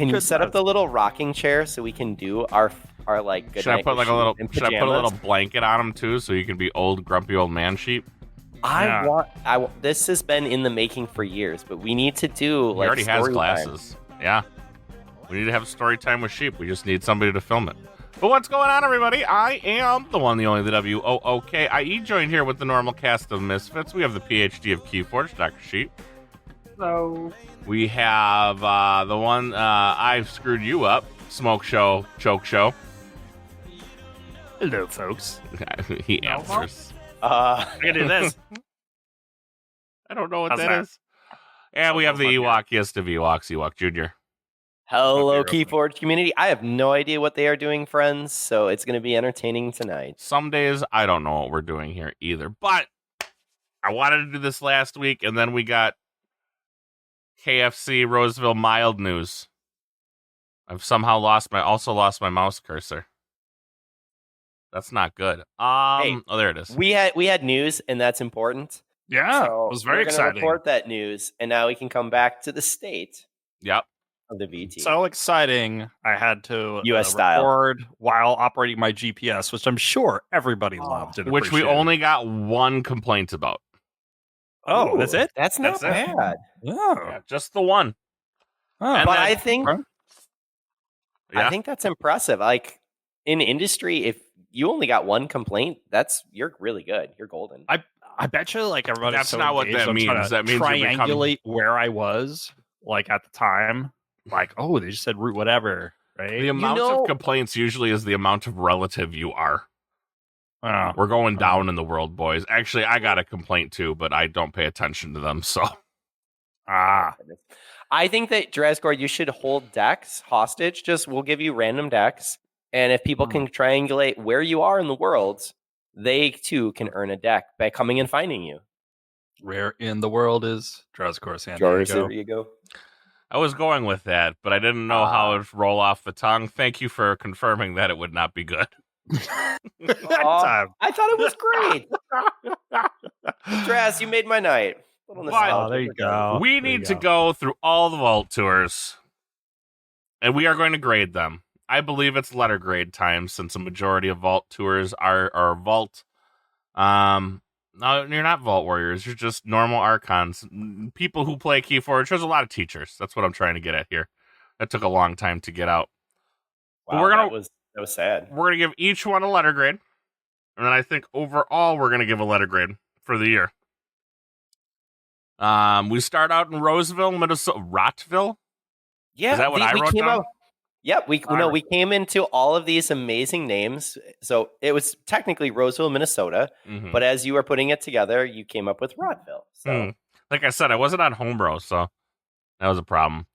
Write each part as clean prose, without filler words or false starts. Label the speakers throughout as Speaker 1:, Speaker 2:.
Speaker 1: Can you set up the little rocking chair so we can do our like good
Speaker 2: Should I put like a little?
Speaker 1: in
Speaker 2: Should I put a little blanket on him too, so you can be old, grumpy old man sheep?
Speaker 1: This has been in the making for years, but we need to do like.
Speaker 2: He already has
Speaker 1: story
Speaker 2: glasses.
Speaker 1: time.
Speaker 2: Yeah, we need to have story time with sheep. We just need somebody to film it. But what's going on, everybody? I am the one, the only, the WOOKIE, joined here with the normal cast of misfits. We have the PhD of Keyforge, Dr. Sheep.
Speaker 3: Hello.
Speaker 2: We have the one, I've screwed you up, Smoke Show, Choke Show.
Speaker 3: Hello, folks.
Speaker 2: He answers.
Speaker 3: I can do this.
Speaker 2: I don't know what
Speaker 3: How's
Speaker 2: that
Speaker 3: that?
Speaker 2: is. And we have the Ewokiest of Ewoks, Ewok Jr.
Speaker 1: Hello, Keyforge community. I have no idea what they are doing, friends, so it's going to be entertaining tonight.
Speaker 2: Some days, I don't know what we're doing here either, but I wanted to do this last week, and then we got KFC Roseville mild news. I've somehow lost my mouse cursor. That's not good.
Speaker 1: Hey,
Speaker 2: oh, there it is.
Speaker 1: We had news, and that's important.
Speaker 3: Yeah,
Speaker 1: So
Speaker 3: it was very
Speaker 1: we're gonna
Speaker 3: exciting.
Speaker 1: report that news, and now we can come back to the state
Speaker 2: Yep.
Speaker 1: of the VT.
Speaker 3: So exciting. I had to
Speaker 1: US style.
Speaker 3: record while operating my GPS, which I'm sure everybody loved. And
Speaker 2: Which we
Speaker 3: appreciated.
Speaker 2: only got one complaint about.
Speaker 3: Oh,
Speaker 1: Ooh,
Speaker 3: that's it?
Speaker 1: That's not
Speaker 2: That's it.
Speaker 1: bad.
Speaker 3: Oh.
Speaker 2: Yeah, just the one.
Speaker 3: Oh.
Speaker 2: And
Speaker 1: But
Speaker 2: then-
Speaker 1: I think
Speaker 2: Yeah.
Speaker 1: I think that's impressive. Like in industry, if you only got one complaint, you're really good. You're golden.
Speaker 3: I bet you like everybody's
Speaker 2: That's
Speaker 3: so
Speaker 2: not what
Speaker 3: engaged
Speaker 2: that
Speaker 3: on trying
Speaker 2: means.
Speaker 3: to
Speaker 2: That means you're
Speaker 3: triangulate where I was like at the time. Like, oh, they just said root whatever, right?
Speaker 2: The amount of complaints usually is the amount of relative you are.
Speaker 3: Oh.
Speaker 2: We're going down in the world, boys. Actually, I got a complaint too, but I don't pay attention to them, so.
Speaker 1: I think that Drazgor, you should hold decks hostage. We'll give you random decks, and if people can triangulate where you are in the world, they too can earn a deck by coming and finding you.
Speaker 3: Where in the world is Drazgor San
Speaker 1: There you go.
Speaker 2: I was going with that, but I didn't know how it would roll off the tongue. Thank you for confirming that it would not be good.
Speaker 1: I thought it was great. Draz, you made my night.
Speaker 3: Oh, there you go.
Speaker 2: We need to go through all the vault tours, and we are going to grade them. I believe it's letter grade time, since a majority of vault tours are vault. No, you're not vault warriors. You're just normal Archons. People who play Keyforge. There's a lot of teachers. That's what I'm trying to get at here. That took a long time to get out.
Speaker 1: Wow, that was sad.
Speaker 2: We're gonna give each one a letter grade, and then I think overall we're gonna give a letter grade for the year. We start out in Roseville, Minnesota. Rotville?
Speaker 1: Yeah.
Speaker 2: Is that what I wrote down?
Speaker 1: Yep, we came into all of these amazing names. So it was technically Roseville, Minnesota, but as you were putting it together, you came up with Rotville. So,
Speaker 2: like I said, I wasn't on home row, so that was a problem.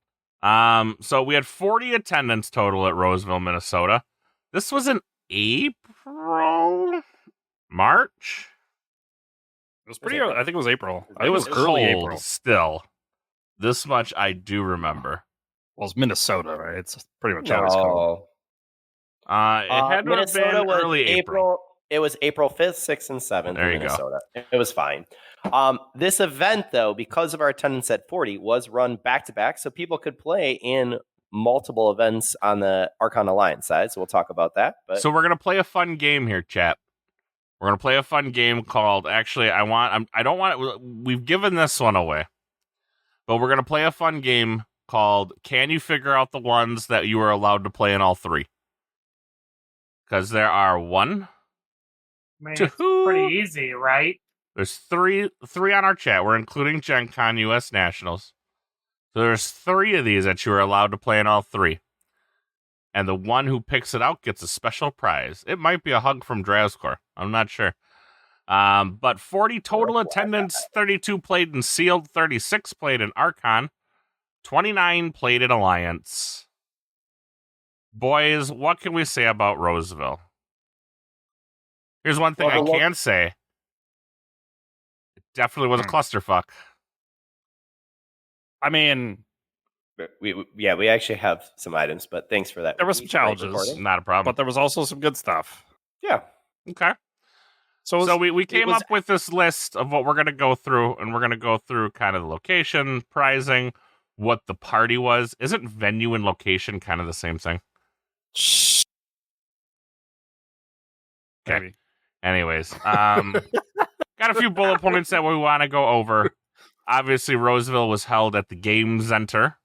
Speaker 2: So we had 40 attendance total at Roseville, Minnesota. This was in April, March.
Speaker 3: It was pretty early. I think it was April. It was early April.
Speaker 2: Still, this much I do remember.
Speaker 3: Well, it's Minnesota, right? It's pretty much always cold.
Speaker 2: It had to have been early April.
Speaker 1: It was April 5th, 6th, and 7th
Speaker 2: There
Speaker 1: in
Speaker 2: you
Speaker 1: Minnesota. It was fine. This event, though, because of our attendance at 40, was run back-to-back, so people could play in multiple events on the Archon Alliance side, so we'll talk about that. But
Speaker 2: So we're going to play a fun game here, chat. We're going to play a fun game called, actually, we've given this one away, but we're going to play a fun game called Can You Figure Out the Ones That You Are Allowed to Play in All Three? Because there are one,
Speaker 4: It's pretty easy, right?
Speaker 2: there's three on our chat. We're including Gen Con US Nationals. So there's 3 of these that you are allowed to play in all 3. And the one who picks it out gets a special prize. It might be a hug from Drazgor. I'm not sure. But 40 total attendance, 32 played in Sealed, 36 played in Archon, 29 played in Alliance. Boys, what can we say about Roseville? Here's one thing I can say. It definitely was a clusterfuck.
Speaker 3: I mean,
Speaker 1: we actually have some items, but thanks for that.
Speaker 3: there were some challenges,
Speaker 2: Not a problem.
Speaker 3: but there was also some good stuff.
Speaker 1: Yeah.
Speaker 2: Okay. So we came up with this list of what we're going to go through, and we're going to go through kind of the location, pricing, what the party was. Isn't venue and location kind of the same thing? Okay.
Speaker 3: Maybe.
Speaker 2: Anyways, got a few bullet points that we want to go over. Obviously, Roseville was held at the Game Center.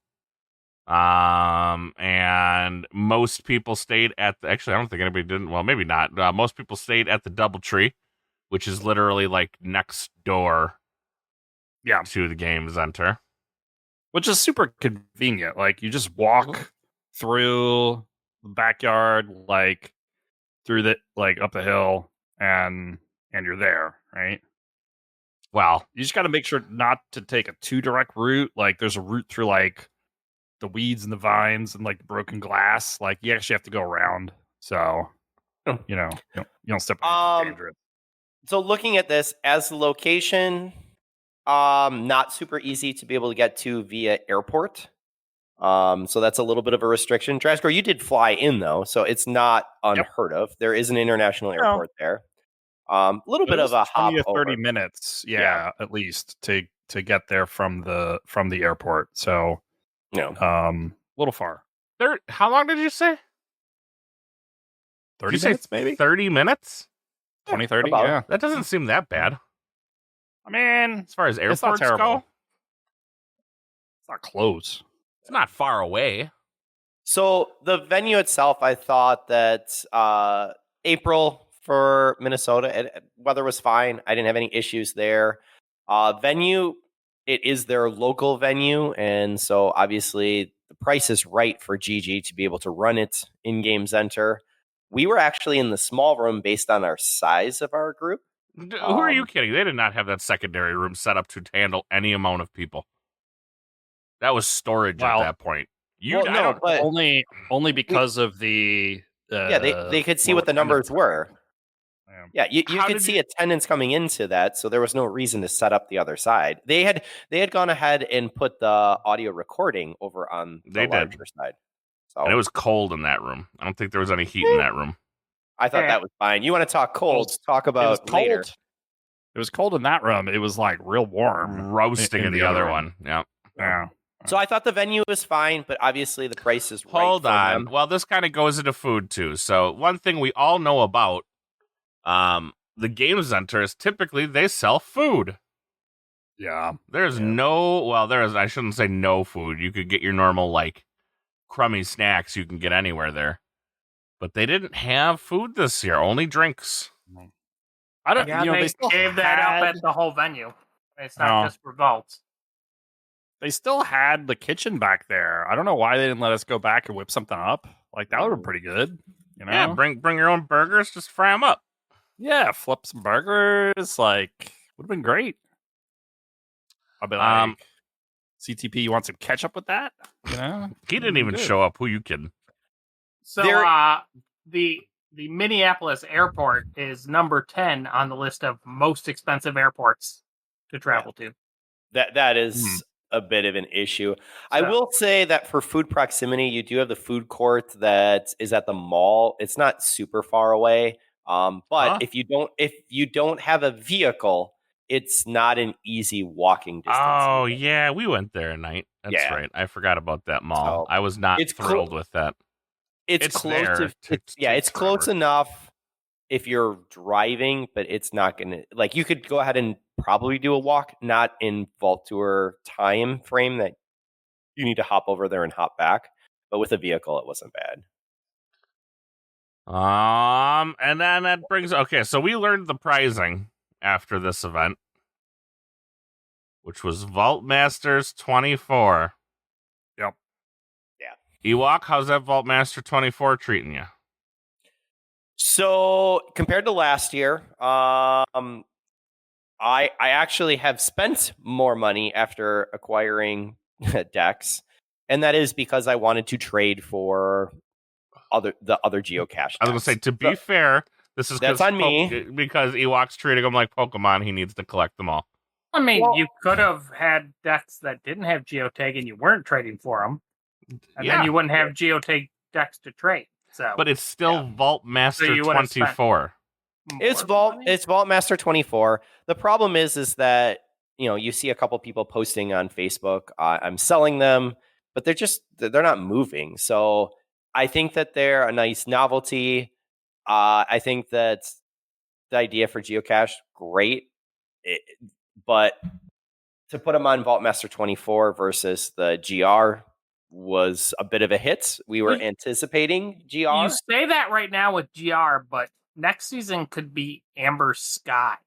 Speaker 2: And most people stayed at actually, I don't think anybody didn't. Well, maybe not. Most people stayed at the Doubletree, which is literally like next door to the Game Center.
Speaker 3: Which is super convenient. Like, you just walk through the backyard, like, through the, like, up the hill, and you're there, right?
Speaker 2: Well,
Speaker 3: you just got to make sure not to take a too direct route. Like, there's a route through, like, the weeds and the vines and, like, the broken glass. Like, you actually have to go around. So, you don't step on anything dangerous.
Speaker 1: So looking at this as the location, not super easy to be able to get to via airport. So that's a little bit of a restriction. Drascore, you did fly in though, so it's not unheard of. There is an international airport there. A little bit of a hop
Speaker 3: 20 to 30
Speaker 1: over.
Speaker 3: minutes, at least to get there from the airport. So, a little far.
Speaker 2: How long did you say?
Speaker 3: 30 minutes, maybe?
Speaker 2: 30 minutes?
Speaker 3: 20, 30,
Speaker 1: about.
Speaker 3: yeah.
Speaker 2: That doesn't seem that bad.
Speaker 3: I mean,
Speaker 2: as far as airports go,
Speaker 3: it's not close.
Speaker 2: It's not far away.
Speaker 1: So the venue itself, I thought that April for Minnesota, weather was fine. I didn't have any issues there. Venue, it is their local venue, and so obviously the price is right for GG to be able to run it in Game Center. We were actually in the small room based on our size of our group.
Speaker 2: Who are you kidding? They did not have that secondary room set up to handle any amount of people. That was storage at that point.
Speaker 1: But
Speaker 3: only because of the
Speaker 1: they could see what the numbers were. Yeah, you could see attendance coming into that, so there was no reason to set up the other side. They had gone ahead and put the audio recording over on the larger side. So,
Speaker 2: and it was cold in that room. I don't think there was any heat in that room.
Speaker 1: I thought that was fine. You want to talk cold? Talk about later.
Speaker 3: It was cold in that room. It was like real warm,
Speaker 2: roasting in the other one. Yeah.
Speaker 1: So I thought the venue was fine, but obviously the price is right.
Speaker 2: Hold on. Well, this kind of goes into food too. So one thing we all know about the Game Center is typically they sell food.
Speaker 3: Yeah.
Speaker 2: There's I shouldn't say no food. You could get your normal like crummy snacks you can get anywhere there. But they didn't have food this year, only drinks.
Speaker 3: I don't
Speaker 4: they gave that up at the whole venue. It's not just for vaults.
Speaker 3: They still had the kitchen back there. I don't know why they didn't let us go back and whip something up. Like, that would have been pretty good.
Speaker 2: Yeah, bring your own burgers, just fry them up.
Speaker 3: Yeah, flip some burgers. Like, would have been great. I'll be like, CTP, you want some ketchup with that?
Speaker 2: He didn't even show up. Who you kidding?
Speaker 4: So the Minneapolis airport is number 10 on the list of most expensive airports to travel to.
Speaker 1: That is a bit of an issue. I will say that for food proximity, you do have the food court that is at the mall. It's not super far away. But if you don't have a vehicle, it's not an easy walking distance.
Speaker 2: Oh, yeah, we went there at night. That's right. I forgot about that mall. I was not thrilled with that.
Speaker 1: It's close it's close enough if you're driving, but it's not going to, like, you could go ahead and probably do a walk, not in Vault Tour time frame that you need to hop over there and hop back. But with a vehicle, it wasn't bad.
Speaker 2: And then that brings, so we learned the pricing after this event, which was Vault Masters 24.
Speaker 3: Yep.
Speaker 1: Yeah.
Speaker 2: Ewok, how's that Vault Master 24 treating you?
Speaker 1: So compared to last year, I actually have spent more money after acquiring decks, and that is because I wanted to trade for the other geocache.
Speaker 2: I was going to say, to be fair, this is
Speaker 1: that's on me
Speaker 2: because Ewok's treating them like Pokemon. He needs to collect them all.
Speaker 4: I mean, you could have had decks that didn't have geotag and you weren't trading for them, and then you wouldn't have geotag decks to trade. So,
Speaker 2: but it's still Vault Master 24.
Speaker 1: It's Vault Master 24. The problem is that you see a couple people posting on Facebook, I'm selling them, but they're not moving. So I think that they're a nice novelty. I think that the idea for geocache, great. But to put them on Vaultmaster 24 versus the GR was a bit of a hit. We were anticipating GR.
Speaker 4: You say that right now with GR, but next season could be Amber Skies.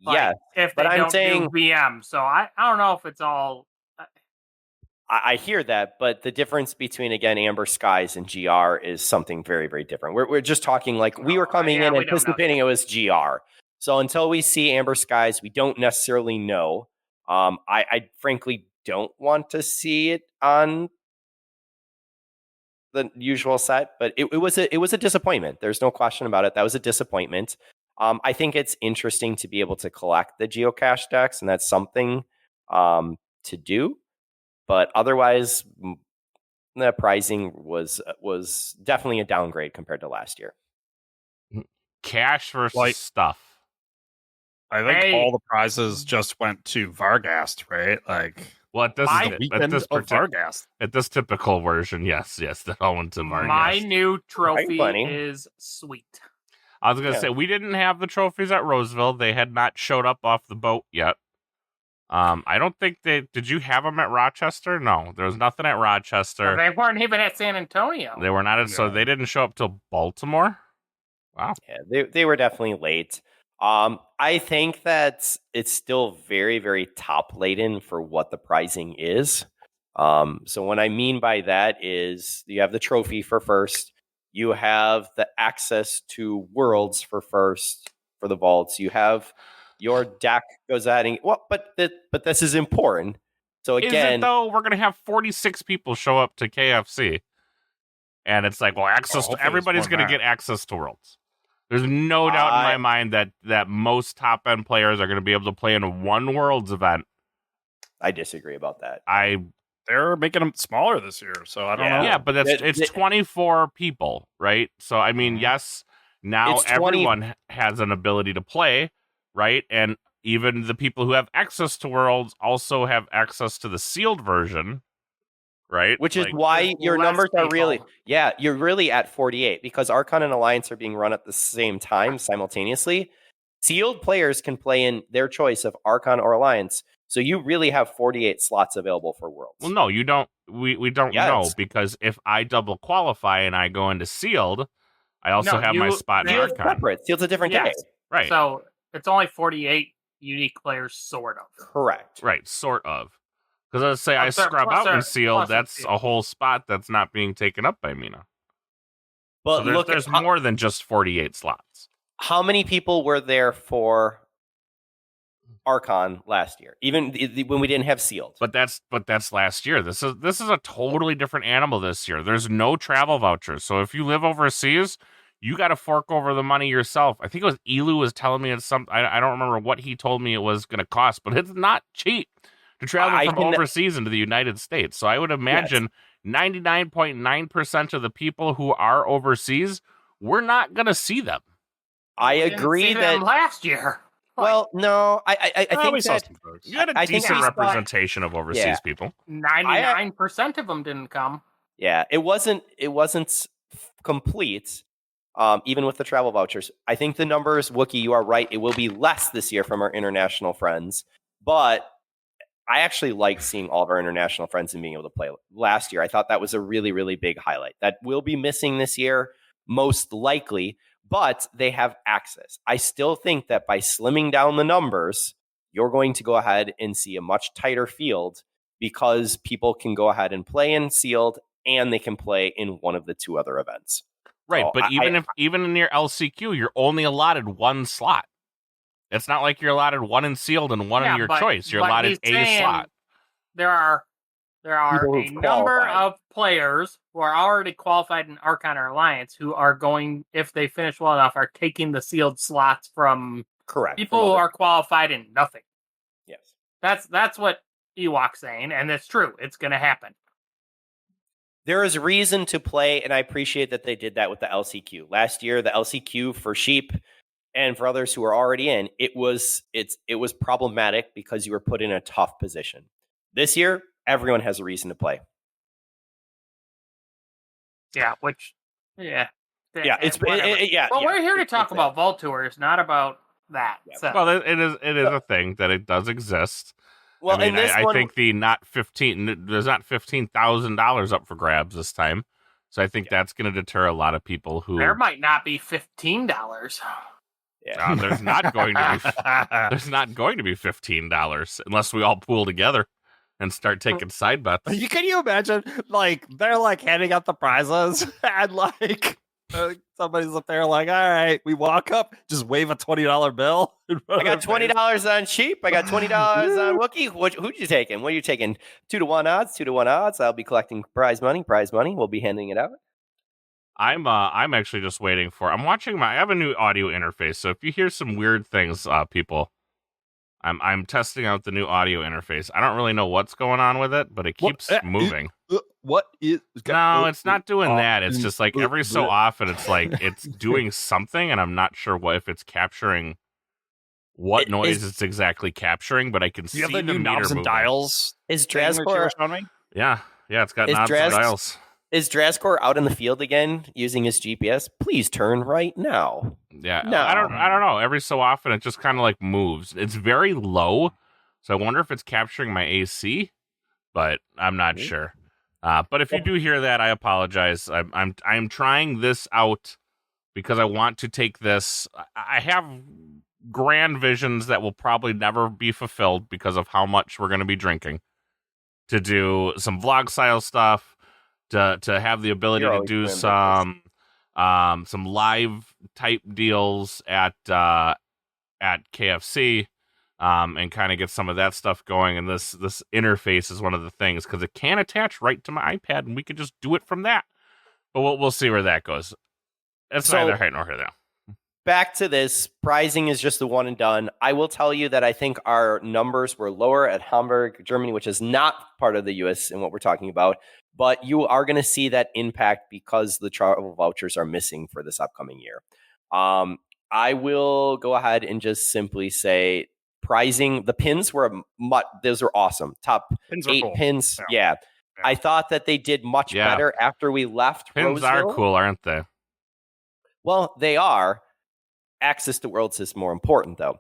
Speaker 1: Yeah,
Speaker 4: if
Speaker 1: but
Speaker 4: they
Speaker 1: I'm
Speaker 4: don't
Speaker 1: saying-
Speaker 4: do VM. So I don't know if it's all.
Speaker 1: I hear that, but the difference between, again, Amber Skies and GR is something very, very different. We're just talking like we were coming in
Speaker 4: we don't know.
Speaker 1: anticipating it was GR. So until we see Amber Skies, we don't necessarily know. I frankly don't want to see it on the usual set, but it was a disappointment. There's no question about it. That was a disappointment. I think it's interesting to be able to collect the geocache decks, and that's something to do. But otherwise, the pricing was definitely a downgrade compared to last year.
Speaker 2: Cash versus stuff.
Speaker 3: I think all the prizes just went to Varghast, right? Like,
Speaker 2: well, at this
Speaker 3: Varghast.
Speaker 2: At this typical version, yes, that all went to Varghast.
Speaker 4: My new trophy is sweet.
Speaker 2: I was gonna say we didn't have the trophies at Roseville; they had not showed up off the boat yet. I don't think did. You have them at Rochester? No, there was nothing at Rochester.
Speaker 4: They weren't even at San Antonio.
Speaker 2: They were not, so they didn't show up till Baltimore. Wow.
Speaker 1: Yeah, they were definitely late. I think that it's still very, very top laden for what the pricing is. So what I mean by that is you have the trophy for first, you have the access to worlds for first for the vaults, you have your deck goes adding but this is important. So again,
Speaker 2: is it though? We're gonna have 46 people show up to KFC, and it's like, well, everybody's gonna get access to worlds. There's no doubt in my mind that most top end players are going to be able to play in one Worlds event.
Speaker 1: I disagree about that.
Speaker 3: They're making them smaller this year, so I don't know.
Speaker 2: Yeah, but it's 24 people, right? So I mean, yes, now everyone has an ability to play, right? And even the people who have access to Worlds also have access to the sealed version. Right,
Speaker 1: which is why your numbers are really, you're really at 48 because Archon and Alliance are being run at the same time simultaneously. Sealed players can play in their choice of Archon or Alliance, so you really have 48 slots available for Worlds.
Speaker 2: Well, no, you don't. We don't know, because if I double qualify and I go into Sealed, I also have my spot in Archon.
Speaker 1: Separate. Sealed's a different game,
Speaker 2: right?
Speaker 4: So it's only 48 unique players, sort of.
Speaker 1: Correct.
Speaker 2: Right, sort of. Because let's say I scrub out in Sealed, that's a whole spot that's not being taken up by Mina.
Speaker 1: But
Speaker 2: so there's more than just 48 slots.
Speaker 1: How many people were there for Archon last year, even when we didn't have Sealed?
Speaker 2: But that's last year. This is a totally different animal this year. There's no travel vouchers. So if you live overseas, you got to fork over the money yourself. I think it was Elu was telling me it's something. I don't remember what he told me it was going to cost, but it's not cheap to travel from overseas into the United States. So I would imagine 99.9% of the people who are overseas, we're not going to see them.
Speaker 1: I agree
Speaker 4: that them last year.
Speaker 1: Well, no, I think that
Speaker 2: you had a decent representation of overseas people.
Speaker 4: 99% of them didn't come.
Speaker 1: Yeah, it wasn't complete. Even with the travel vouchers, I think the numbers, Wookie, you are right. It will be less this year from our international friends, but I actually like seeing all of our international friends and being able to play. Last year, I thought that was a really, really big highlight. That will be missing this year, most likely, but they have access. I still think that by slimming down the numbers, you're going to go ahead and see a much tighter field because people can go ahead and play in Sealed and they can play in one of the two other events.
Speaker 2: Right, so but even in your LCQ, you're only allotted one slot. It's not like you're allotted one in Sealed and one in your choice. You're allotted a slot.
Speaker 4: There are a number of players who are already qualified in Archon or Alliance who are going, if they finish well enough, are taking the Sealed slots from people who are qualified in nothing.
Speaker 1: Yes.
Speaker 4: That's what Ewok's saying, and it's true. It's going to happen.
Speaker 1: There is reason to play, and I appreciate that they did that with the LCQ. Last year, the LCQ for Sheep, And for others who are already in, it was problematic because you were put in a tough position. This year, everyone has a reason to play.
Speaker 4: Yeah,
Speaker 1: Yeah,
Speaker 4: But we're here to talk about Vault Tours, not about that.
Speaker 1: Yeah.
Speaker 4: So.
Speaker 2: Well, it is a thing that it does exist.
Speaker 1: Well,
Speaker 2: I mean, I think there's not $15,000 up for grabs this time, so I think that's going to deter a lot of people who.
Speaker 4: There might not be $15.
Speaker 1: Yeah.
Speaker 2: There's not going to be. There's not going to be $15 unless we all pool together and start taking side bets.
Speaker 3: Can you imagine? Like they're like handing out the prizes, and like somebody's up there, like, all right, we walk up, just wave a $20 bill.
Speaker 1: I got $20 on sheep. I got $20 on Wookiee. Who'd you taking? What are you taking? 2-to-1 odds. 2-to-1 odds. I'll be collecting prize money. We'll be handing it out.
Speaker 2: I'm actually just waiting for. I have a new audio interface, so if you hear some weird things, people, I'm testing out the new audio interface. I don't really know what's going on with it, but it keeps moving.
Speaker 3: What is?
Speaker 2: No, it's not doing that. It's just like every so often, it's like it's doing something, and I'm not sure if it's capturing what noise it's exactly capturing, but I can see the new knobs and
Speaker 3: dials.
Speaker 1: Is Drazcor
Speaker 3: on me?
Speaker 2: Yeah, it's got knobs and dials.
Speaker 1: Is Drazcor out in the field again using his GPS? Please turn right now.
Speaker 2: Yeah,
Speaker 1: no.
Speaker 2: I don't know. Every so often, it just kind of like moves. It's very low, so I wonder if it's capturing my AC, but I'm not sure. But if you do hear that, I apologize. I'm trying this out because I want to take this. I have grand visions that will probably never be fulfilled because of how much we're going to be drinking. To do some vlog style stuff. To have the ability to do some live type deals at KFC, and kind of get some of that stuff going. And this interface is one of the things because it can attach right to my iPad, and we can just do it from that. But we'll see where that goes. It's neither here nor there.
Speaker 1: Back to this, prizing is just the one and done. I will tell you that I think our numbers were lower at Hamburg, Germany, which is not part of the U.S. in what we're talking about. But you are going to see that impact because the travel vouchers are missing for this upcoming year. I will go ahead and just simply say prizing. The pins were those were awesome. Top pins 8 cool. Pins. Yeah. I thought that they did much better after we left.
Speaker 2: Pins Roseville. Are cool, aren't they?
Speaker 1: Well, they are. Access to worlds is more important, though.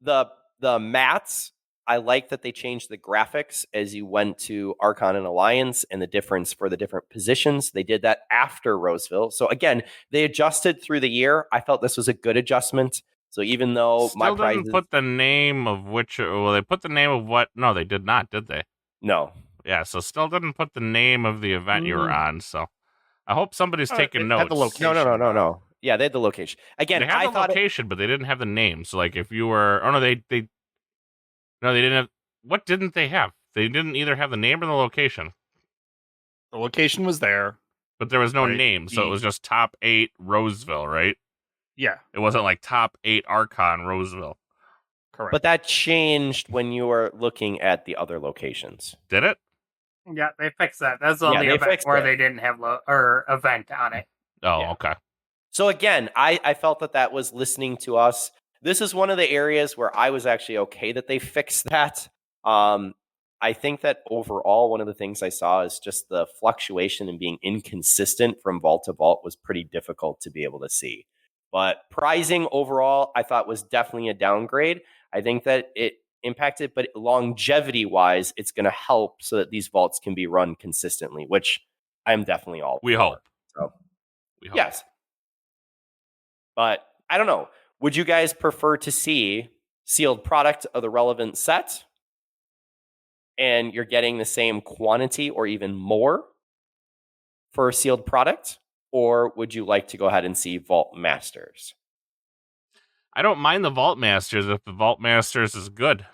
Speaker 1: The mats. I like that they changed the graphics as you went to Archon and Alliance and the difference for the different positions. They did that after Roseville. So again, they adjusted through the year. I felt this was a good adjustment. So even though
Speaker 2: my prize didn't put the name of which, well, they put the name of what? No, they did not, did they?
Speaker 1: No.
Speaker 2: Yeah, so still didn't put the name of the event you were on. So I hope somebody's taking notes.
Speaker 3: Had the location.
Speaker 1: No. Yeah, they had the location. Again,
Speaker 2: they had the location, but they didn't have the name. So like if you were, they didn't have. What didn't they have? They didn't either have the name or the location.
Speaker 3: The location was there,
Speaker 2: but there was no name, so it was just top 8 Roseville, right?
Speaker 3: Yeah,
Speaker 2: it wasn't like top 8 Archon Roseville.
Speaker 3: Correct.
Speaker 1: But that changed when you were looking at the other locations.
Speaker 2: Did it?
Speaker 4: Yeah, they fixed that. That's the only event where they didn't have event on it.
Speaker 2: Oh, okay.
Speaker 1: So again, I felt that was listening to us. This is one of the areas where I was actually okay that they fixed that. I think that overall, one of the things I saw is just the fluctuation and being inconsistent from vault to vault was pretty difficult to be able to see. But prizing overall, I thought was definitely a downgrade. I think that it impacted, but longevity-wise, it's going to help so that these vaults can be run consistently, which I am definitely all
Speaker 2: we
Speaker 1: for.
Speaker 2: Hope.
Speaker 1: So,
Speaker 2: we hope.
Speaker 1: Yes. But I don't know. Would you guys prefer to see sealed product of the relevant set and you're getting the same quantity or even more for a sealed product? Or would you like to go ahead and see Vault Masters?
Speaker 2: I don't mind the Vault Masters if the Vault Masters is good.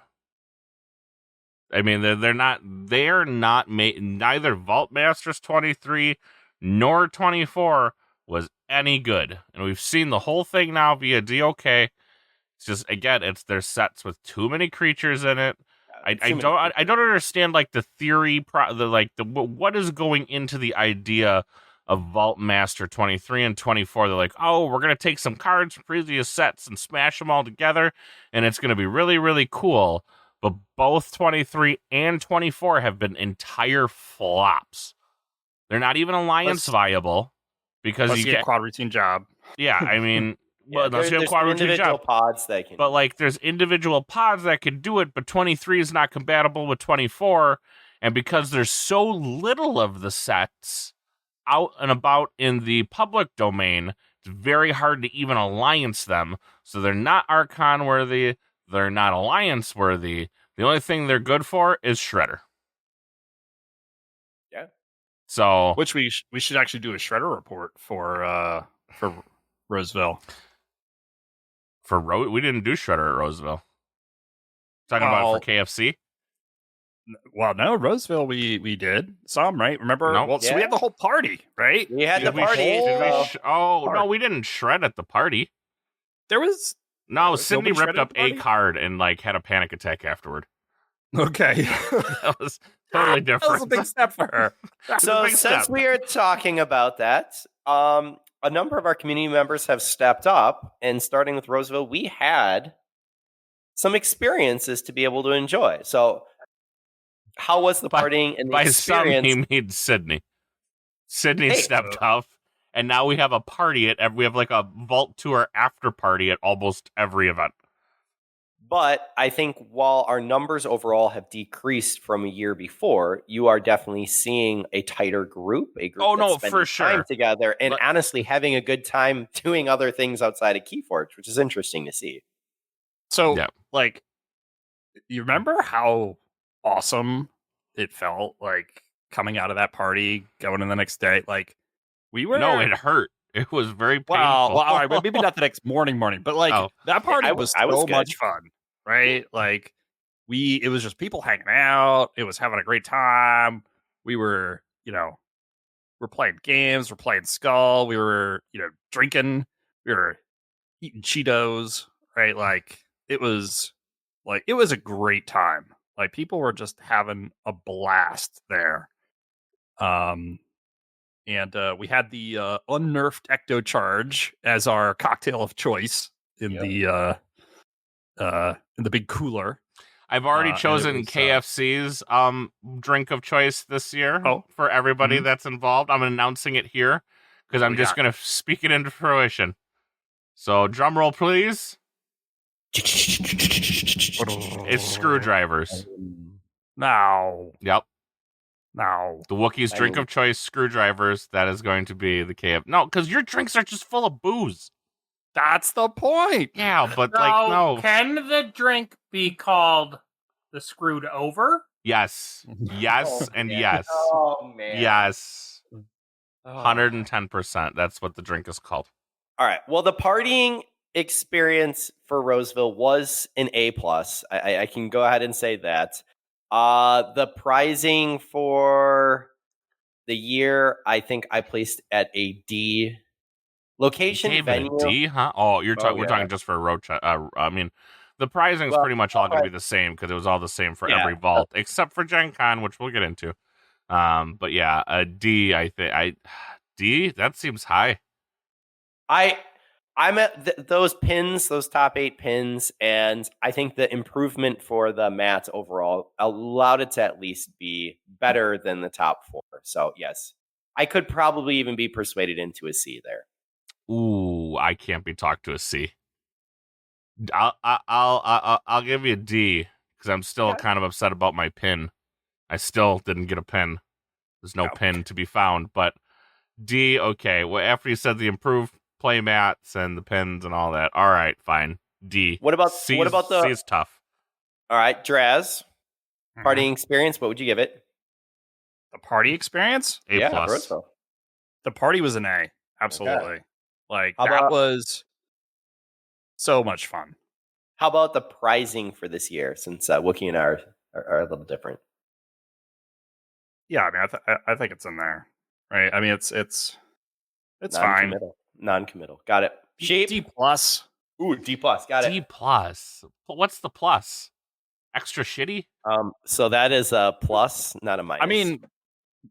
Speaker 2: I mean, they're not neither Vault Masters 23 nor 24 was any good. And we've seen the whole thing now via DOK. It's just, again, it's their sets with too many creatures in it. I don't understand like the theory, what is going into the idea of Vault Master 23 and 24. They're like, oh, we're going to take some cards from previous sets and smash them all together, and it's going to be really, really cool. But both 23 and 24 have been entire flops. They're not even alliance viable because you get
Speaker 3: quad routine job.
Speaker 2: Yeah, I mean, well,
Speaker 1: there's individual pods that can.
Speaker 2: But like, there's individual pods that can do it, but 23 is not compatible with 24, and because there's so little of the sets out and about in the public domain, it's very hard to even alliance them. So they're not Archon worthy. They're not alliance worthy. The only thing they're good for is Shredder.
Speaker 1: Yeah.
Speaker 2: So,
Speaker 3: which we should actually do a Shredder report for Roseville.
Speaker 2: We didn't do Shredder at Roseville. Talking about it for KFC.
Speaker 3: Well, no, Roseville we did some, right? Remember?
Speaker 2: Nope.
Speaker 3: Well, so we had the whole party, right?
Speaker 1: We had the party.
Speaker 2: No, we didn't shred at the party.
Speaker 3: There was
Speaker 2: Sydney ripped up a card and like had a panic attack afterward.
Speaker 3: Okay,
Speaker 2: that was totally different.
Speaker 3: That was a big step for her.
Speaker 1: So since we are talking about that, a number of our community members have stepped up, and starting with Roseville, we had some experiences to be able to enjoy. So, how was the partying and the experience?
Speaker 2: Some, he made Sydney. Sydney stepped up, and now we have a party we have like a Vault Tour after party at almost every event.
Speaker 1: But I think while our numbers overall have decreased from a year before, you are definitely seeing a tighter group, a group that's spending time together, and honestly having a good time doing other things outside of Keyforge, which is interesting to see.
Speaker 3: So, like, you remember how awesome it felt, like, coming out of that party, going in the next day? Like, we were...
Speaker 2: No, it hurt. It was very painful.
Speaker 3: Well, all right, maybe not the next morning, but, like, that party was so much fun. Right? Like, it was just people hanging out. It was having a great time. We were, we're playing games. We're playing Skull. We were, drinking. We were eating Cheetos. Right? Like, it was a great time. Like, people were just having a blast there. And we had the unnerfed Ecto Charge as our cocktail of choice in the big cooler.
Speaker 2: I've already chosen KFC's drink of choice this year for everybody that's involved. I'm announcing it here because I'm just going to speak it into fruition. So drum roll, please. It's screwdrivers.
Speaker 3: No.
Speaker 2: Yep.
Speaker 3: No.
Speaker 2: The Wookiees' drink of choice, screwdrivers. That is going to be the KF. No, because your drinks are just full of booze.
Speaker 3: That's the point.
Speaker 2: Yeah, but no.
Speaker 4: Can the drink be called the Screwed Over?
Speaker 2: Yes. Yes, yes.
Speaker 1: Oh, man.
Speaker 2: Yes. 110%. That's what the drink is called.
Speaker 1: All right. Well, the partying experience for Roseville was an A+. I can go ahead and say that. The prizing for the year, I think I placed at a D. Location, venue.
Speaker 2: A D, huh? Oh, we're talking just for a road check. I mean, the prizing is pretty much all going to be the same because it was all the same for every vault except for Gen Con, which we'll get into. But yeah, a D. I think D. That seems high.
Speaker 1: I'm at those pins, those top 8 pins, and I think the improvement for the mats overall allowed it to at least be better than the top 4. So yes, I could probably even be persuaded into a C there.
Speaker 2: Ooh, I can't be talked to a C. I'll give you a D because I'm still kind of upset about my pin. I still didn't get a pin. There's no pin to be found, but D. Okay, well after you said the improved play mats and the pins and all that, all right, fine. D.
Speaker 1: What about
Speaker 2: C is tough.
Speaker 1: All right, Draz, partying experience. What would you give it?
Speaker 3: The party experience?
Speaker 2: A plus.
Speaker 3: The party was an A. Absolutely. Okay. Like, that was so much fun.
Speaker 1: How about the prizing for this year, since Wookie and I are a little different?
Speaker 3: Yeah, I mean, I think it's in there, right? I mean, it's fine.
Speaker 1: Non-committal. Got it. Sheep.
Speaker 3: D plus.
Speaker 1: Ooh, D plus. Got it.
Speaker 2: D plus. What's the plus? Extra shitty?
Speaker 1: So that is a plus, not a minus.
Speaker 3: I mean,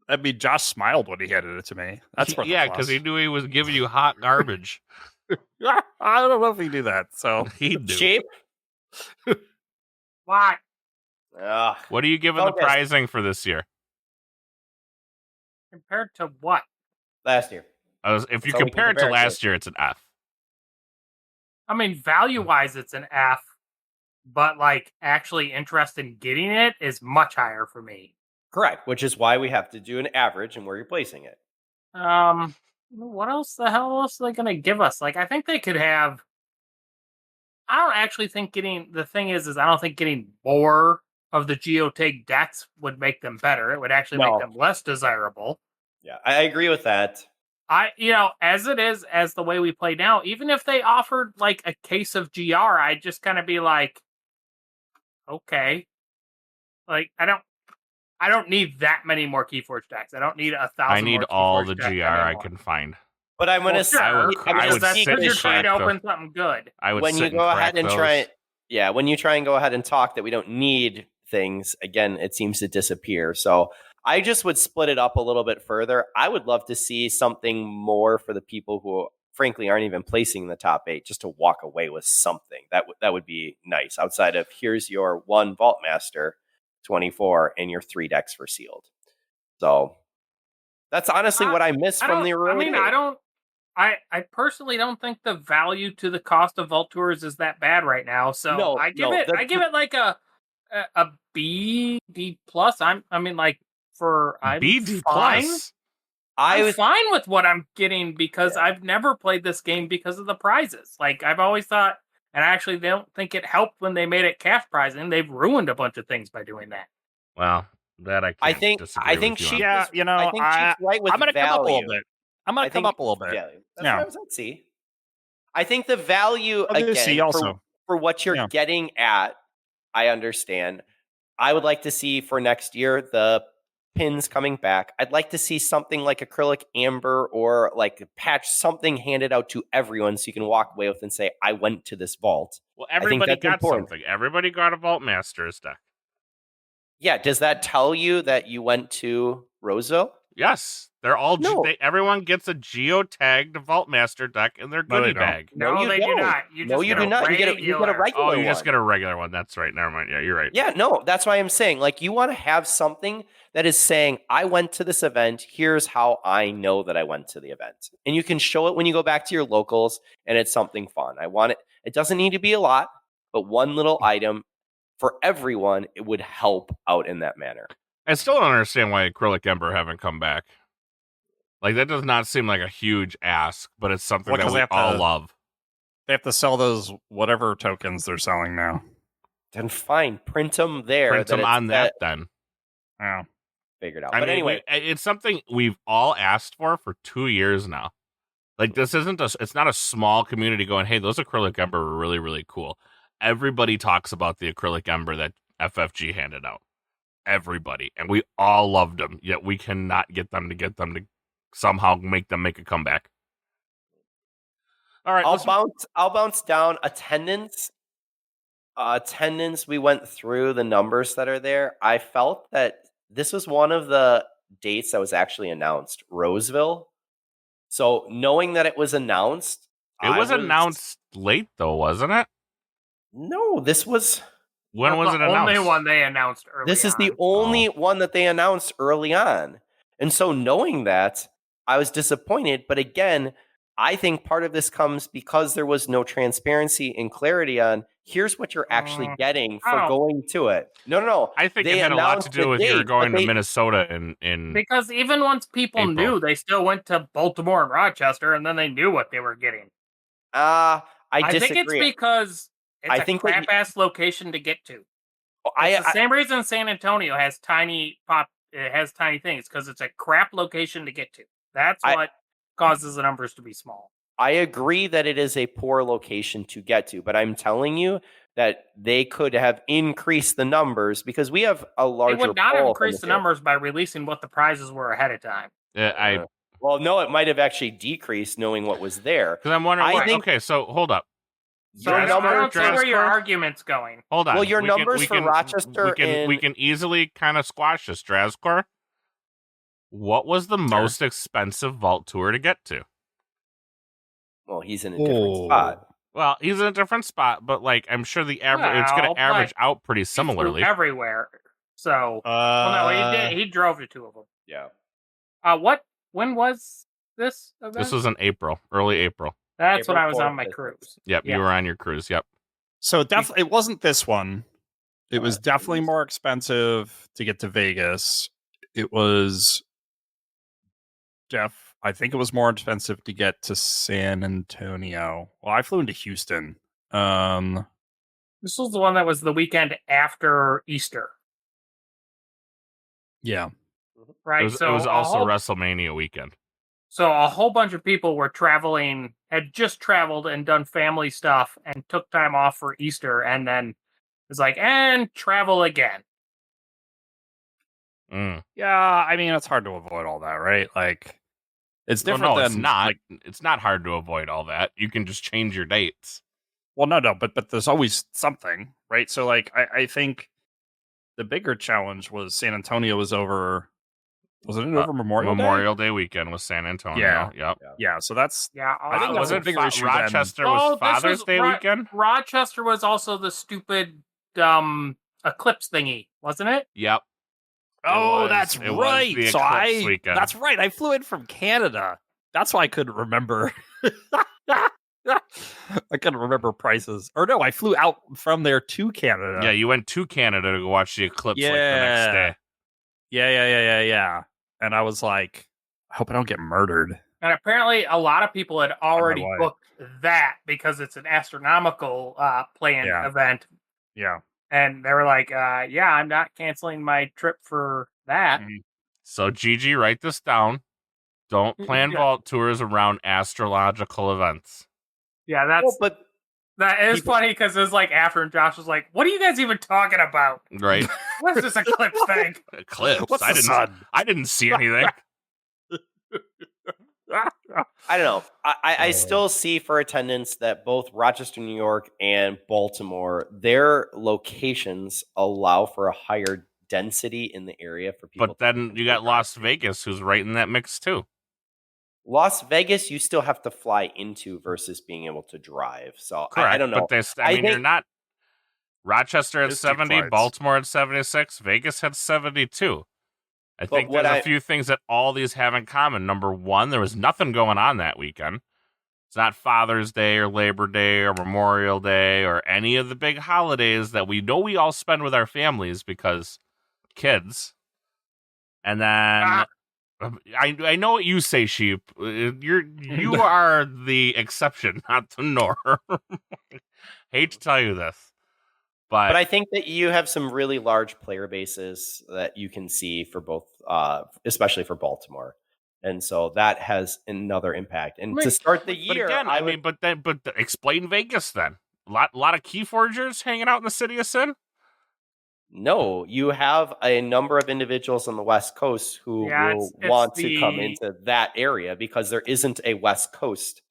Speaker 3: I mean, Josh smiled when he handed it to me. That's worth
Speaker 2: yeah,
Speaker 3: a plus.
Speaker 2: because he knew he was giving you hot garbage.
Speaker 3: I don't know if he knew that. So
Speaker 2: He knew.
Speaker 1: Cheap.
Speaker 4: Why?
Speaker 1: Ugh.
Speaker 2: What are you giving the
Speaker 1: Focus.
Speaker 2: prizing for this year?
Speaker 4: Compared to what?
Speaker 1: Last year.
Speaker 2: If you
Speaker 1: That's all we can
Speaker 2: compare it to
Speaker 1: compare it to.
Speaker 2: last year, it's an F.
Speaker 4: I mean, value-wise, it's an F, but like actually interest in getting it is much higher for me.
Speaker 1: Correct, which is why we have to do an average and where you're placing it.
Speaker 4: What else the hell else are they gonna give us? Like, I think they could have. I don't actually think the thing is I don't think getting more of the geotag decks would make them better. It would actually make them less desirable.
Speaker 1: Yeah, I agree with that.
Speaker 4: As it is, as the way we play now, even if they offered like a case of GR, I'd just kind of be like, okay, like I don't need that many more Keyforge decks. I don't need 1,000.
Speaker 2: I need
Speaker 4: more
Speaker 2: all
Speaker 4: Keyforge
Speaker 2: the
Speaker 4: decks
Speaker 2: GR I
Speaker 4: anymore.
Speaker 2: can find.
Speaker 1: But I'm going to
Speaker 4: Sure,
Speaker 1: say,
Speaker 2: I would
Speaker 4: because that's
Speaker 2: sit
Speaker 4: because you're
Speaker 2: and
Speaker 4: trying to
Speaker 2: crack
Speaker 4: open something good.
Speaker 2: I would
Speaker 1: when
Speaker 2: sit
Speaker 1: you
Speaker 2: and
Speaker 1: go
Speaker 2: crack
Speaker 1: ahead and
Speaker 2: those.
Speaker 1: when you try and go ahead and talk that we don't need things, again, it seems to disappear. So I just would split it up a little bit further. I would love to see something more for the people who, frankly, aren't even placing in the top 8, just to walk away with something. That would be nice. Outside of here's your 1 Vault Master 24 and your 3 decks for sealed. So that's honestly what I miss from the early days.
Speaker 4: I personally don't think the value to the cost of Vault Tours is that bad right now. So I give it like a B plus. I'm
Speaker 2: BD
Speaker 4: fine.
Speaker 2: plus.
Speaker 4: I'm fine with what I'm getting because I've never played this game because of the prizes. Like I've always thought, and I actually don't think it helped when they made it cash prizing. They've ruined a bunch of things by doing that.
Speaker 2: Well, that I can't disagree with you on.
Speaker 3: Yeah,
Speaker 1: I think Chief's right with
Speaker 3: I'm going to come up a little bit. I'm going to come up a little bit.
Speaker 1: Yeah, that's what I was at C. I think the value again for what you're getting at, I understand. I would like to see for next year the pins coming back. I'd like to see something like acrylic amber or like a patch, something handed out to everyone so you can walk away with and say, I went to this vault.
Speaker 2: Well, everybody got something. Everybody got a Vault Master's deck.
Speaker 1: Yeah, does that tell you that you went to Roseville?
Speaker 2: Yes. They're all everyone gets a geotagged Vault Master deck in their goodie bag.
Speaker 4: No, they do not. You do not. You get a regular
Speaker 2: one. You just get a regular one. That's right. Never mind. Yeah, you're right.
Speaker 1: Yeah, no, that's why I'm saying, like, you want to have something that is saying, I went to this event. Here's how I know that I went to the event. And you can show it when you go back to your locals, and it's something fun. I want it. It doesn't need to be a lot, but one little item for everyone, it would help out in that manner.
Speaker 2: I still don't understand why Acrylic Ember haven't come back. Like, that does not seem like a huge ask, but it's something that we all love.
Speaker 3: They have to sell those whatever tokens they're selling now.
Speaker 1: Then fine, print them there.
Speaker 2: Print them on that then.
Speaker 3: Yeah.
Speaker 1: Figured out. But anyway,
Speaker 2: it's something we've all asked for 2 years now. Like, this isn't it's not a small community going, hey, those Acrylic Ember were really, really cool. Everybody talks about the Acrylic Ember that FFG handed out. Everybody. And we all loved them, yet we cannot get them to somehow make them make a comeback. All right,
Speaker 1: I'll bounce down attendance. Attendance, we went through the numbers that are there. I felt that this was one of the dates that was actually announced, Roseville. So knowing that it was announced,
Speaker 2: it was announced late though, wasn't it?
Speaker 1: No, this was.
Speaker 2: When was it announced?
Speaker 4: The only one they announced early.
Speaker 1: This is the only one that they announced early on, and so knowing that, I was disappointed. But again, I think part of this comes because there was no transparency and clarity on here's what you're actually getting for going to it. No.
Speaker 2: I think it had a lot to do with you going to Minnesota in
Speaker 4: because even once people knew, they still went to Baltimore and Rochester, and then they knew what they were getting.
Speaker 1: I disagree.
Speaker 4: think it's because it's a crap-ass location to get to. It's the same reason San Antonio has tiny things, because it's a crap location to get to. That's what causes the numbers to be small.
Speaker 1: I agree that it is a poor location to get to, but I'm telling you that they could have increased the numbers because we have a larger.
Speaker 4: They would not have increased the numbers by releasing what the prizes were ahead of time.
Speaker 1: Well, no, it might have actually decreased knowing what was there.
Speaker 2: Because I'm wondering. Okay, so hold up.
Speaker 4: So I don't see where your argument's going.
Speaker 2: Hold on.
Speaker 1: Well, your numbers for Rochester
Speaker 2: we can easily kind of squash this, Drazcore. What was the most expensive vault tour to get to?
Speaker 1: Well, he's in a different spot.
Speaker 2: Well, he's in a different spot, but like I'm sure the average it's going
Speaker 4: Well,
Speaker 2: to average
Speaker 4: but
Speaker 2: out pretty
Speaker 4: He flew
Speaker 2: similarly.
Speaker 4: everywhere. So, well, no, he did. He drove to 2 of them.
Speaker 1: Yeah.
Speaker 4: When was this event?
Speaker 2: This was in April, early April.
Speaker 4: That's
Speaker 1: April
Speaker 4: when I was
Speaker 1: 4th,
Speaker 4: on my
Speaker 1: I think.
Speaker 4: cruise.
Speaker 2: Yep,
Speaker 4: Yeah.
Speaker 2: you were on your cruise. Yep.
Speaker 3: So definitely, it wasn't this one. It was definitely more expensive to get to Vegas. It was I think it was more expensive to get to San Antonio. Well, I flew into Houston.
Speaker 4: This was the one that was the weekend after Easter,
Speaker 3: Yeah.
Speaker 4: right?
Speaker 2: It was also WrestleMania weekend.
Speaker 4: So a whole bunch of people were traveling, had just traveled and done family stuff, and took time off for Easter, and then was like, and travel again.
Speaker 3: Yeah, I mean, it's hard to avoid all that, right? Like, it's different than
Speaker 2: it's not.
Speaker 3: like,
Speaker 2: it's not hard to avoid all that. You can just change your dates.
Speaker 3: well, no, but there's always something, right? So, like, I think the bigger challenge was San Antonio was over. Was it over
Speaker 2: Memorial Day weekend was San Antonio.
Speaker 3: Yeah.
Speaker 2: Yep.
Speaker 3: Yeah, so that's
Speaker 4: I
Speaker 3: think
Speaker 2: was
Speaker 3: that's a
Speaker 2: it
Speaker 3: bigger issue
Speaker 2: Rochester
Speaker 3: than...
Speaker 2: was Father's Day weekend?
Speaker 4: Rochester was also the stupid eclipse thingy, wasn't it?
Speaker 2: Yep.
Speaker 3: Oh, that's right.
Speaker 2: The
Speaker 3: So
Speaker 2: eclipse weekend.
Speaker 3: that's right. I flew in from Canada. That's why I couldn't remember. I couldn't remember prices. Or no, I flew out from there to Canada.
Speaker 2: Yeah, you went to Canada to go watch the eclipse like the next day.
Speaker 3: Yeah. And I was like, I hope I don't get murdered.
Speaker 4: And apparently a lot of people had already booked that because it's an astronomical planned event.
Speaker 3: Yeah.
Speaker 4: And they were like, yeah, I'm not canceling my trip for that.
Speaker 3: Mm-hmm.
Speaker 2: So, Gigi, write this down. Don't plan vault tours around astrological events.
Speaker 4: Yeah, that is funny because it was like after, and Josh was like, what are you guys even talking about?
Speaker 2: Right.
Speaker 4: What's this eclipse thing?
Speaker 2: Eclipse?
Speaker 3: What's the sun?
Speaker 2: I didn't see anything.
Speaker 1: I don't know. I still see for attendance that both Rochester, New York, and Baltimore, their locations allow for a higher density in the area for people.
Speaker 2: But then you got Las Vegas, who's right in that mix too.
Speaker 1: Las Vegas, you still have to fly into versus being able to drive. So I don't know.
Speaker 2: But you're not. Rochester had 70, Baltimore had 76, Vegas had 72. I think there's a few things that all these have in common. Number one, there was nothing going on that weekend. It's not Father's Day or Labor Day or Memorial Day or any of the big holidays that we know we all spend with our families because kids. And then I know what you say, Sheep. You are the exception, not the norm. Hate to tell you this. But
Speaker 1: I think that you have some really large player bases that you can see for both, especially for Baltimore, and so that has another impact. And to start the year,
Speaker 2: but again, but explain Vegas then. A lot of Keyforgers hanging out in the city of sin.
Speaker 1: No, you have a number of individuals on the West Coast who will want to come into that area because there isn't a West Coast.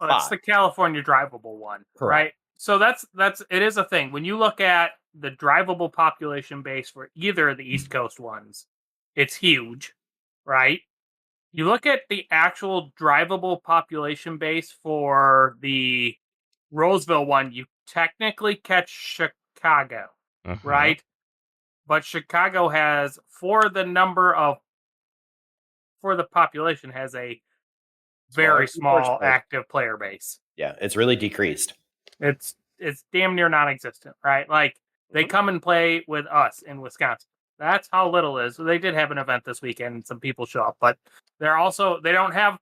Speaker 4: It's the California drivable one, right? So it is a thing. When you look at the drivable population base for either of the East Coast ones, it's huge, right? You look at the actual drivable population base for the Roseville one, you technically catch Chicago, right? But Chicago has, for the population, has a very small active player base.
Speaker 1: Yeah, it's really decreased.
Speaker 4: It's damn near non-existent, right? Like they come and play with us in Wisconsin. That's how little it is. So they did have an event this weekend and some people show up, but they're also they don't have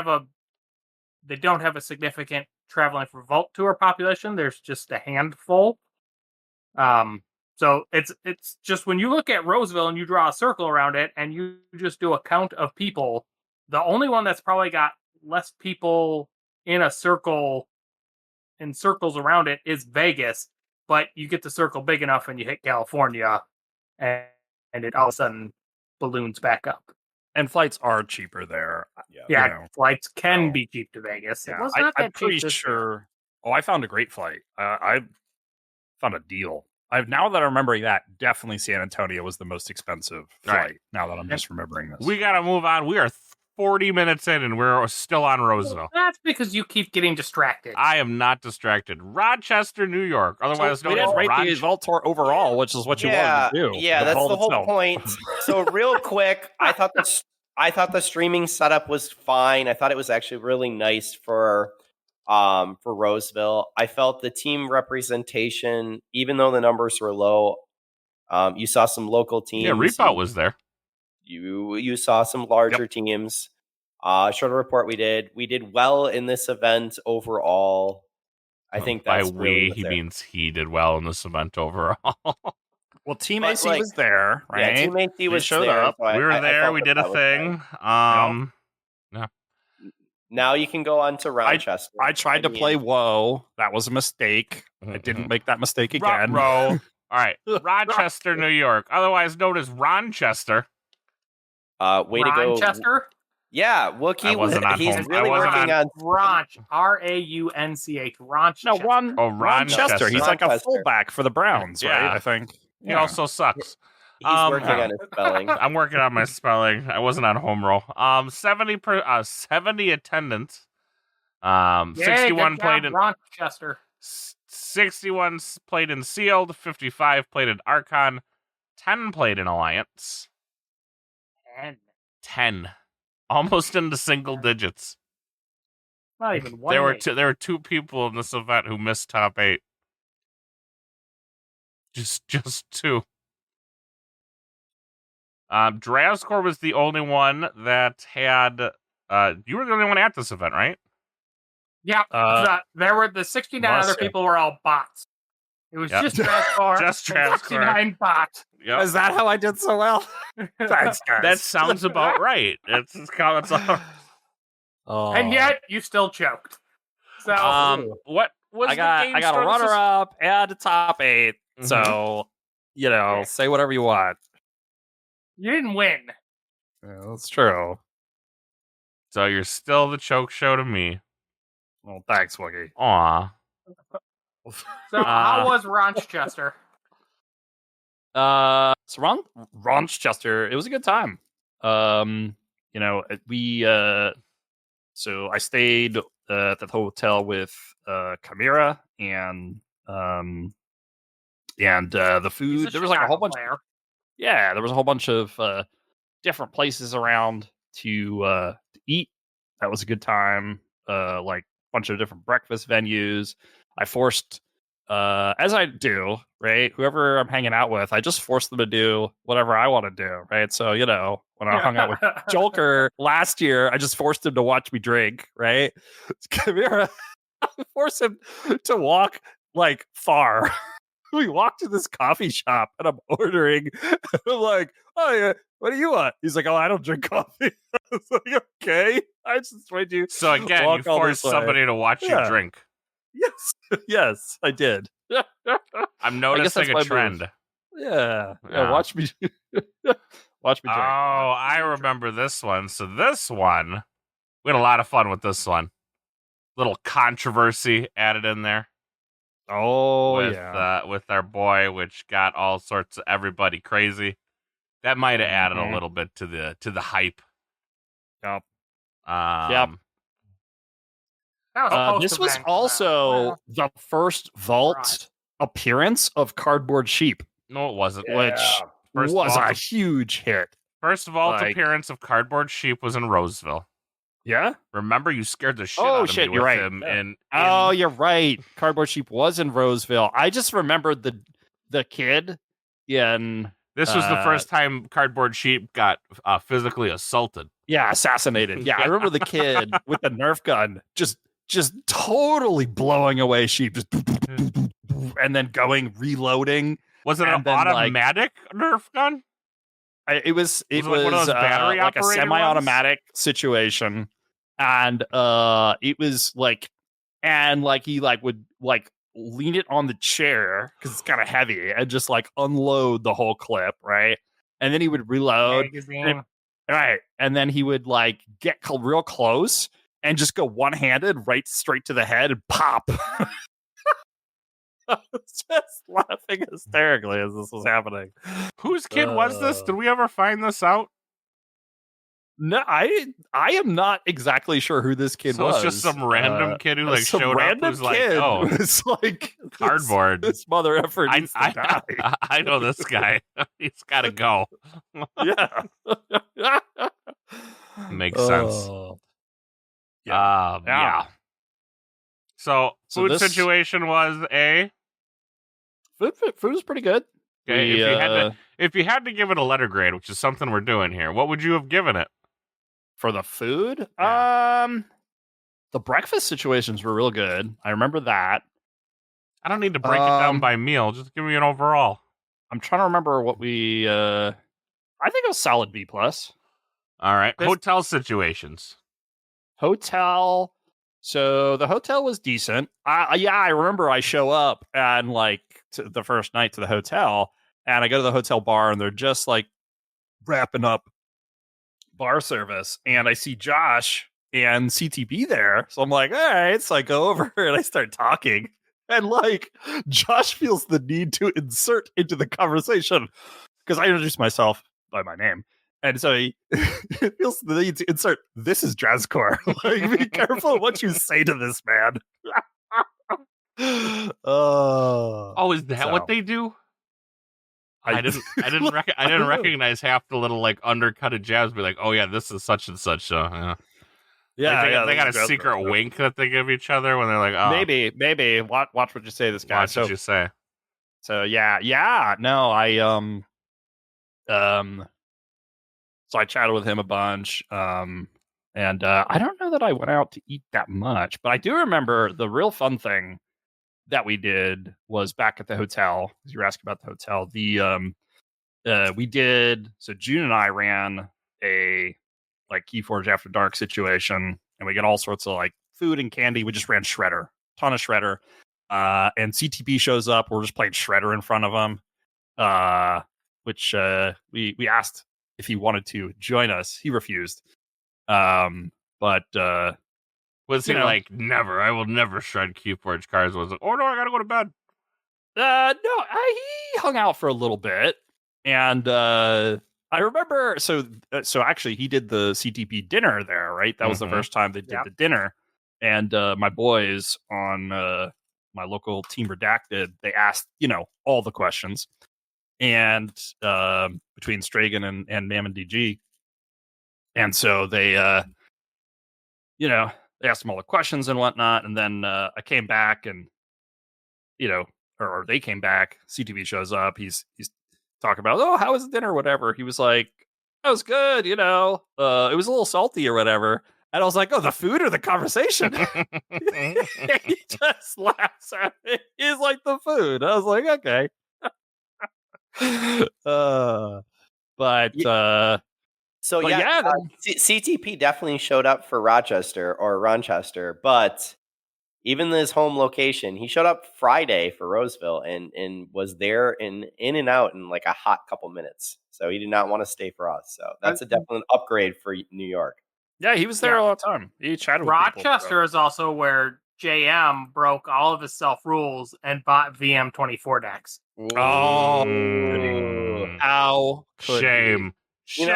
Speaker 4: a significant traveling for vault tour population. There's just a handful. So it's just when you look at Roseville and you draw a circle around it and you just do a count of people, the only one that's probably got less people in a circle in circles around it is Vegas, but you get the circle big enough and you hit California and it all of a sudden balloons back up.
Speaker 3: And flights are cheaper there.
Speaker 4: Yeah, flights can be cheap to Vegas.
Speaker 3: Yeah. I'm pretty sure. Oh, I found a great flight. I found a deal. Now that I'm remembering that, definitely San Antonio was the most expensive flight.
Speaker 2: Right.
Speaker 3: Now that I'm just remembering this.
Speaker 2: We got to move on. We are 40 minutes in and we're still on Roseville.
Speaker 4: That's because you keep getting distracted.
Speaker 2: I am not distracted. Rochester, New York. Otherwise
Speaker 3: we
Speaker 2: known as
Speaker 3: didn't rate the Vault Tour overall, which is what you wanted to do.
Speaker 1: Yeah, that's the whole point. So real quick, I thought the streaming setup was fine. I thought it was actually really nice for Roseville. I felt the team representation, even though the numbers were low, you saw some local teams.
Speaker 2: Yeah, Reapout was there.
Speaker 1: You saw some larger teams. Shorter report we did well in this event overall. I think that's
Speaker 2: by
Speaker 1: really
Speaker 2: he means he did well in this event overall.
Speaker 3: Well, Team AC was there, right?
Speaker 1: Yeah, Team AC was
Speaker 3: showed
Speaker 1: there,
Speaker 3: up.
Speaker 1: so
Speaker 2: we were there. We did a thing.
Speaker 1: Now you can go on to Rochester.
Speaker 3: I tried to play WoW. That was a mistake. I didn't make that mistake again.
Speaker 2: All right, Rochester, New York, otherwise known as Ronchester.
Speaker 1: Way to go,
Speaker 4: Rochester.
Speaker 1: Yeah, Wookie. He's really working on
Speaker 4: Ronch. Raunch. Ronch.
Speaker 3: No,
Speaker 2: Ronchester.
Speaker 3: He's like a fullback for the Browns, right?
Speaker 2: Yeah.
Speaker 3: I think
Speaker 2: He also sucks.
Speaker 1: He's working on his spelling.
Speaker 2: I'm working on my spelling. I wasn't on home roll. 70 attendance. 61 played in
Speaker 4: Rochester.
Speaker 2: 61 played in Sealed. 55 played in Archon. 10 played in Alliance. 10. Almost into single digits.
Speaker 4: Not even one.
Speaker 2: There were 2 people in this event who missed top 8. Just 2. Dravscore was the only one that had. You were the only one at this event, right?
Speaker 4: Yeah. There were the 69 other people were all bots. It was just Dravscore.
Speaker 2: Just Dravscore.
Speaker 4: 69 bots.
Speaker 2: Yep.
Speaker 3: Is that how I did so well? Thanks, guys.
Speaker 2: That sounds about right. It's
Speaker 3: Oh.
Speaker 4: And yet you still choked. So
Speaker 2: what was
Speaker 3: I got a runner up and a top 8.
Speaker 2: Mm-hmm.
Speaker 3: So say whatever you want.
Speaker 4: You didn't win.
Speaker 3: Yeah, that's true.
Speaker 2: So you're still the choke show to me.
Speaker 3: Well, thanks, Woogie.
Speaker 2: Aw.
Speaker 4: So how was Rochester?
Speaker 3: So Rochester, it was a good time. So I stayed at the hotel with Chimera and the food. There was like a whole bunch. Yeah, there was a whole bunch of different places around to eat. That was a good time. Like a bunch of different breakfast venues. I forced, as I do, right? Whoever I'm hanging out with, I just force them to do whatever I want to do, right? So, when I hung out with Joker last year, I just forced him to watch me drink, right? Chimera, I forced him to walk like far. We walked to this coffee shop and I'm ordering. And I'm like, oh yeah, what do you want? He's like, oh, I don't drink coffee. I was like, okay. I just made you.
Speaker 2: So again, you forced somebody to watch you drink.
Speaker 3: Yes, I did.
Speaker 2: I'm noticing a trend.
Speaker 3: Move. Yeah, watch me. Watch me drink.
Speaker 2: Oh, I remember this one. So this one, we had a lot of fun with this one. Little controversy added in there.
Speaker 3: Oh,
Speaker 2: with our boy, which got all sorts of everybody crazy. That might have added a little bit to the hype.
Speaker 3: Yep. This was also the first Vault appearance of Cardboard Sheep.
Speaker 2: No, it wasn't.
Speaker 3: Which was a huge hit.
Speaker 2: First Vault appearance of Cardboard Sheep was in Roseville.
Speaker 3: Yeah?
Speaker 2: Remember, you scared the shit out of me with him.
Speaker 3: Oh, you're right. Cardboard Sheep was in Roseville. I just remembered the kid in...
Speaker 2: This was the first time Cardboard Sheep got physically assaulted.
Speaker 3: Yeah, assassinated. Yeah, I remember the kid with the Nerf gun just totally blowing away Sheep. And then reloading.
Speaker 2: Was it an automatic Nerf gun?
Speaker 3: It was
Speaker 2: like one of those battery
Speaker 3: like a
Speaker 2: operated
Speaker 3: semi-automatic situation, and it was like, and like he would lean it on the chair because it's kind of heavy and just unload the whole clip, right? And then he would reload, right? And then he would get real close and just go one-handed right straight to the head and pop. I was just laughing hysterically as this was happening.
Speaker 2: Whose kid was this? Did we ever find this out?
Speaker 3: No, I am not exactly sure who this kid
Speaker 2: So
Speaker 3: was.
Speaker 2: it's just some random kid who like
Speaker 3: some
Speaker 2: showed up
Speaker 3: random
Speaker 2: who's like,
Speaker 3: kid
Speaker 2: oh,
Speaker 3: who's like
Speaker 2: cardboard.
Speaker 3: This mother effer needs to die.
Speaker 2: I know this guy. He's got to go.
Speaker 3: Yeah.
Speaker 2: Makes sense. Yeah. So food
Speaker 3: this
Speaker 2: situation was a
Speaker 3: food was pretty good.
Speaker 2: okay. If you had to give it a letter grade, which is something we're doing here, what would you have given it?
Speaker 3: For the food,
Speaker 2: Yeah.
Speaker 3: the breakfast situations were real good. I remember that.
Speaker 2: I don't need to break it down by meal. Just give me an overall.
Speaker 3: I'm trying to remember what we. I think it was solid B plus.
Speaker 2: All right. Hotel situations.
Speaker 3: Hotel. So the hotel was decent. I remember I show up and like the first night to the hotel, and I go to the hotel bar, and they're just like wrapping up bar service, and I see Josh and CTP there. So I'm like, all right. So I go over and I start talking. And like Josh feels the need to insert into the conversation because I introduced myself by my name. And so he feels the need to insert, this is Drazkor. Like, be careful what you say to this man.
Speaker 2: Is that what they do? I didn't recognize half the little like undercutted jabs. Be like, oh yeah, this is such and such. Yeah.
Speaker 3: Yeah,
Speaker 2: they got a secret wink that they give each other when they're like, oh,
Speaker 3: maybe. Watch what you say, this guy.
Speaker 2: Watch what you say.
Speaker 3: So yeah. No, so I chatted with him a bunch. And I don't know that I went out to eat that much, but I do remember the real fun thing that we did was back at the hotel. You were asking about the hotel. We did. So June and I ran a like Keyforge After Dark situation, and we get all sorts of like food and candy. We just ran Shredder, ton of Shredder, and CTP shows up. We're just playing Shredder in front of him, which we asked if he wanted to join us. He refused, but
Speaker 2: was he like, never? I will never shred Keyforge cards. Was like, oh no, I gotta go to bed.
Speaker 3: No, he hung out for a little bit, and I remember. So actually, he did the CTP dinner there, right? That was the first time they did the dinner, and my boys on my local Team Redacted, they asked all the questions, and between Stragan and Nam DG, and so they they asked him all the questions and whatnot, and then I came back, and or they came back. CTV shows up. He's talking about, oh, how was the dinner, or whatever. He was like, that was good. It was a little salty or whatever. And I was like, oh, the food or the conversation? He just laughs at me. He's like, the food. I was like, okay.
Speaker 1: CTP definitely showed up for Rochester, but even his home location, he showed up Friday for Roseville and was there in and out in like a hot couple minutes. So he did not want to stay for us. So that's a definite upgrade for New York.
Speaker 3: Yeah, he was there all the time. He chatted with
Speaker 4: Rochester
Speaker 3: people,
Speaker 4: is also where JM broke all of his self rules and bought VM24 decks.
Speaker 3: Oh, how
Speaker 2: shame.
Speaker 3: Shame.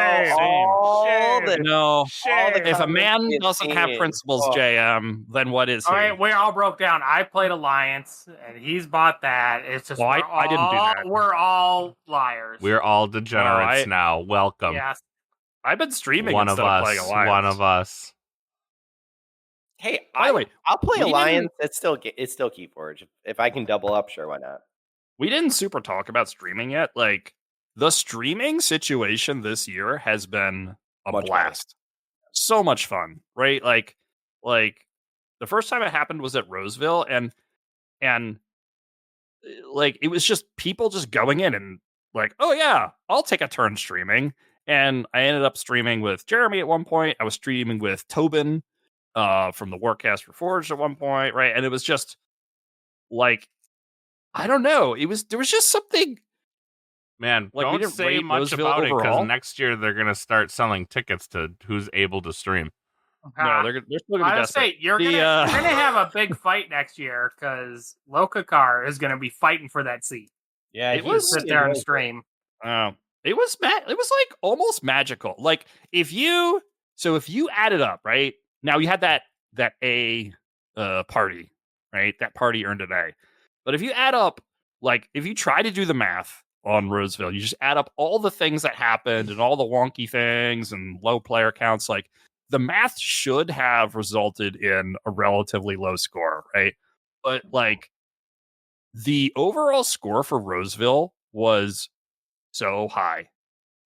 Speaker 1: If
Speaker 3: a man doesn't have principles, JM, then what is he?
Speaker 4: All right, we all broke down. I played Alliance, and he's bought that. It's just
Speaker 3: I didn't do that.
Speaker 4: We're all liars.
Speaker 2: We're all degenerates now. Welcome.
Speaker 4: Yes.
Speaker 3: I've been streaming
Speaker 2: one
Speaker 3: instead
Speaker 2: of
Speaker 3: of playing
Speaker 2: us.
Speaker 3: Alliance.
Speaker 2: One of us.
Speaker 1: Hey, I'll play Alliance. It's still Keyforge. If I can double up, sure, why not?
Speaker 3: We didn't super talk about streaming yet. Like, the streaming situation this year has been a blast. So much fun, right? Like the first time it happened was at Roseville, and like it was just people just going in and like, oh yeah, I'll take a turn streaming. And I ended up streaming with Jeremy at one point. I was streaming with Tobin from the Warcast Reforged at one point, right? And it was just like, I don't know. There was just something.
Speaker 2: Man,
Speaker 3: like,
Speaker 2: don't say much
Speaker 3: Roseville
Speaker 2: about it
Speaker 3: overall.
Speaker 2: because next year they're going to start selling tickets to who's able to stream.
Speaker 3: No, they're still gonna
Speaker 4: I
Speaker 3: be
Speaker 4: would say
Speaker 3: desperate.
Speaker 4: you're gonna have a big fight next year because Lokakar is gonna be fighting for that seat.
Speaker 1: Yeah,
Speaker 3: It was-
Speaker 4: Sit there on stream.
Speaker 3: It was like almost magical. Like if you added up, right? Now you had that A party, right? That party earned an A. But if you add up, like if you try to do the math on Roseville, you just add up all the things that happened and all the wonky things and low player counts, like the math should have resulted in a relatively low score, right? But like the overall score for Roseville was so high.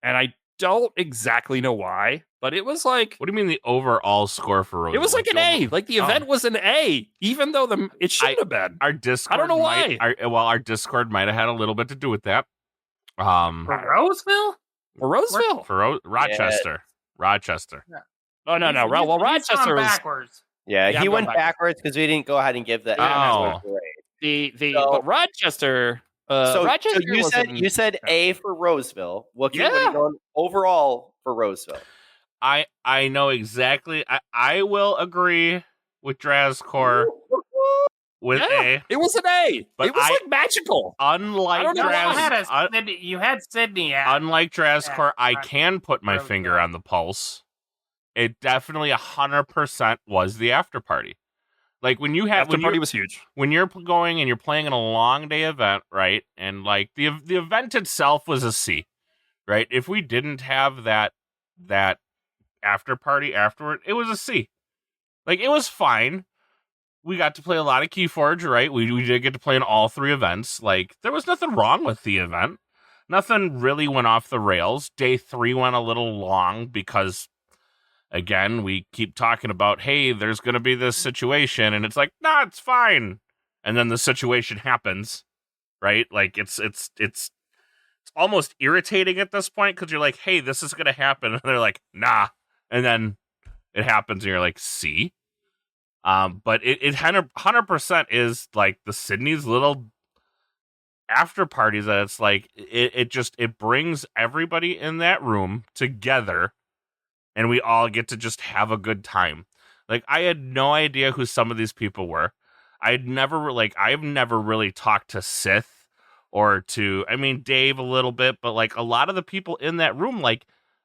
Speaker 3: And I don't exactly know why, but it was like,
Speaker 2: What do you mean the overall score for Roseville?
Speaker 3: it was like an A. Like the event was an A, even though it shouldn't have been.
Speaker 2: Our Discord,
Speaker 3: I don't know why.
Speaker 2: Our Discord might have had a little bit to do with that.
Speaker 4: For Roseville?
Speaker 3: For Roseville.
Speaker 2: For Rochester. Rochester.
Speaker 3: Oh, no.
Speaker 4: He's
Speaker 3: Well,
Speaker 4: gone
Speaker 3: Rochester was
Speaker 4: backwards.
Speaker 1: Yeah,
Speaker 3: Yeah,
Speaker 1: he
Speaker 3: I'm
Speaker 1: went
Speaker 3: going
Speaker 1: backwards because we didn't go ahead and give the
Speaker 2: Oh.
Speaker 1: grade.
Speaker 3: but Rochester.
Speaker 1: So
Speaker 3: Rochester
Speaker 1: you said A for Roseville. What are you
Speaker 3: Yeah.
Speaker 1: going overall for Roseville?
Speaker 2: I know exactly. I will agree with Drazcor with A.
Speaker 3: It was an A.
Speaker 2: But
Speaker 3: it was like magical.
Speaker 2: Unlike
Speaker 3: I don't know why
Speaker 4: You had Sydney at.
Speaker 2: Unlike Drazcor, I
Speaker 4: at
Speaker 2: can put my
Speaker 4: Roseville.
Speaker 2: finger on the pulse. It definitely 100% was the after party. Like when you have
Speaker 3: After party was huge.
Speaker 2: when you're going and you're playing in a long day event, right? And like the event itself was a C, right? If we didn't have that after party afterward, it was a C. Like it was fine. We got to play a lot of Keyforge, right? We did get to play in all 3 events. Like there was nothing wrong with the event. Nothing really went off the rails. Day 3 went a little long because, again, we keep talking about, hey, there's going to be this situation, and it's like, nah, it's fine. And then the situation happens, right? Like it's almost irritating at this point because you're like, hey, this is going to happen, and they're like, nah, and then it happens, and you're like, see. But it 100% is like the Sydney's little after parties that it's like it brings everybody in that room together. And we all get to just have a good time. Like, I had no idea who some of these people were. I've never really talked to Sith or to, Dave a little bit, but like a lot of the people in that room, like,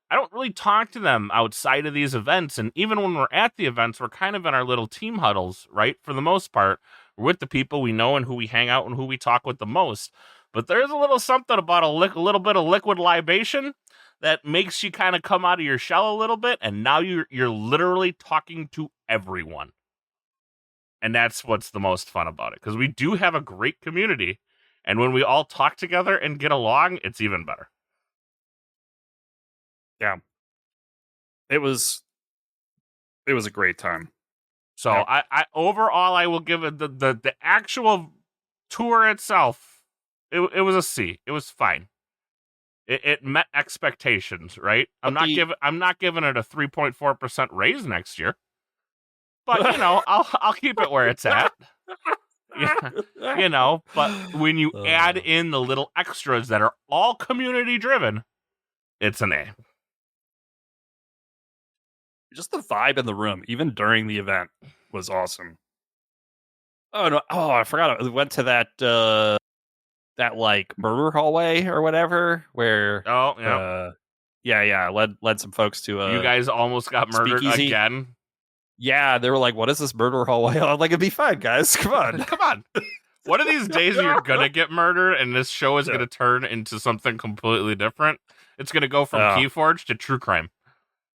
Speaker 2: I don't really talk to them outside of these events. And even when we're at the events, we're kind of in our little team huddles, right? For the most part, we're with the people we know and who we hang out and who we talk with the most. But there's a little something about a little bit of liquid libation that makes you kind of come out of your shell a little bit, and now you're literally talking to everyone. And that's what's the most fun about it, because we do have a great community, and when we all talk together and get along, it's even better.
Speaker 3: Yeah. It was a great time.
Speaker 2: So
Speaker 3: Yeah.
Speaker 2: I overall, I will give it the actual tour itself, it was a C. It was fine. It met expectations, right? I'm not giving it a 3.4% raise next year, but I'll keep it where it's at. Yeah, but when you add in the little extras that are all community driven, it's an A.
Speaker 3: Just the vibe in the room, even during the event, was awesome. Oh no! Oh, I forgot. We went to that like murder hallway or whatever, where led some folks to
Speaker 2: you guys almost got murdered
Speaker 3: speakeasy.
Speaker 2: again.
Speaker 3: Yeah, they were like, "What is this murder hallway?" I'm like, "It'd be fine, guys. Come on,
Speaker 2: come on." One of these days you're gonna get murdered, and this show is gonna turn into something completely different. It's gonna go from Keyforge to true crime.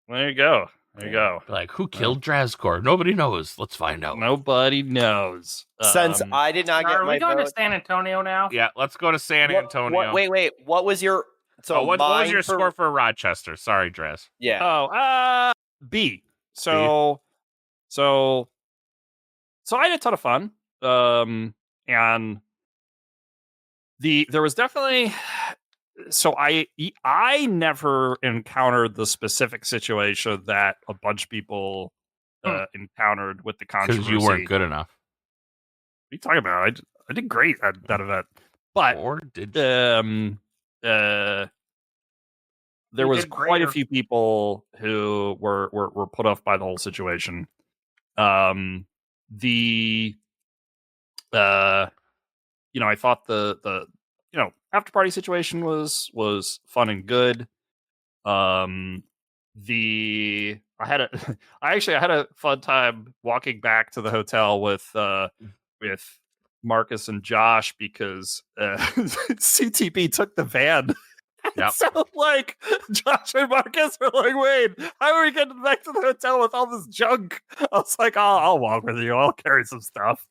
Speaker 3: There you go. There you go.
Speaker 2: Like, who killed Drazcor? Nobody knows. Let's find out.
Speaker 3: Nobody knows.
Speaker 1: Since I did not get
Speaker 4: Are
Speaker 1: my
Speaker 4: we going
Speaker 1: vote,
Speaker 4: to San Antonio now?
Speaker 2: Yeah, let's go to San Antonio.
Speaker 1: Wait. What was your
Speaker 2: what was your score for Rochester? Sorry, Draz.
Speaker 1: Yeah.
Speaker 3: B. So I had a ton of fun. And there was definitely. So I never encountered the specific situation that a bunch of people encountered with the controversy.
Speaker 2: Because you weren't good enough.
Speaker 3: What are you talking about? I did great at that event. But
Speaker 2: or did you?
Speaker 3: there
Speaker 4: He
Speaker 3: was
Speaker 4: did
Speaker 3: quite a
Speaker 4: greater.
Speaker 3: few people who were put off by the whole situation. The I thought the after party situation was fun and good. I had a fun time walking back to the hotel with Marcus and Josh because CTP took the van.
Speaker 2: Yep.
Speaker 3: So like Josh and Marcus were like, wait, how are we getting back to the hotel with all this junk? I was like, I'll walk with you. I'll carry some stuff.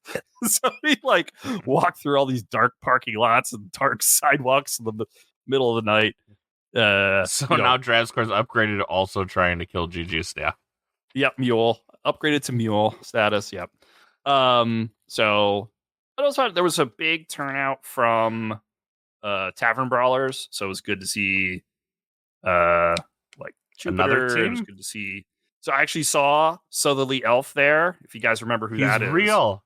Speaker 3: So we like walked through all these dark parking lots and dark sidewalks in the middle of the night.
Speaker 2: So now Dravscore's upgraded to also trying to kill GG's staff.
Speaker 3: Yep, Mule. Upgraded to Mule status, yep. So it was fun. There was a big turnout from Tavern Brawlers, so it was good to see like
Speaker 2: Another
Speaker 3: Jupiter. It was
Speaker 2: team?
Speaker 3: good to see. So I actually saw Southerly Elf there, if you guys remember who
Speaker 2: He's
Speaker 3: that is.
Speaker 2: real.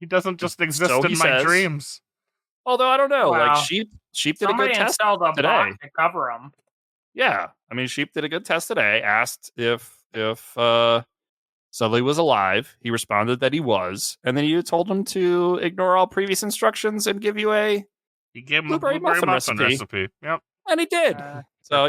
Speaker 2: He doesn't just exist
Speaker 3: So he
Speaker 2: in my
Speaker 3: says.
Speaker 2: dreams.
Speaker 3: Although I don't know,
Speaker 4: Wow.
Speaker 3: like Sheep did a
Speaker 4: Somebody
Speaker 3: good test
Speaker 4: installed a
Speaker 3: today.
Speaker 4: bot to cover them.
Speaker 3: Yeah, I mean, Sheep did a good test today. Asked if Southerly was alive. He responded that he was, and then you told him to ignore all previous instructions and give you a,
Speaker 2: He gave him a
Speaker 3: Blueberry
Speaker 2: blueberry
Speaker 3: muffin
Speaker 2: muffin
Speaker 3: recipe.
Speaker 2: recipe. Yep.
Speaker 3: and he did. So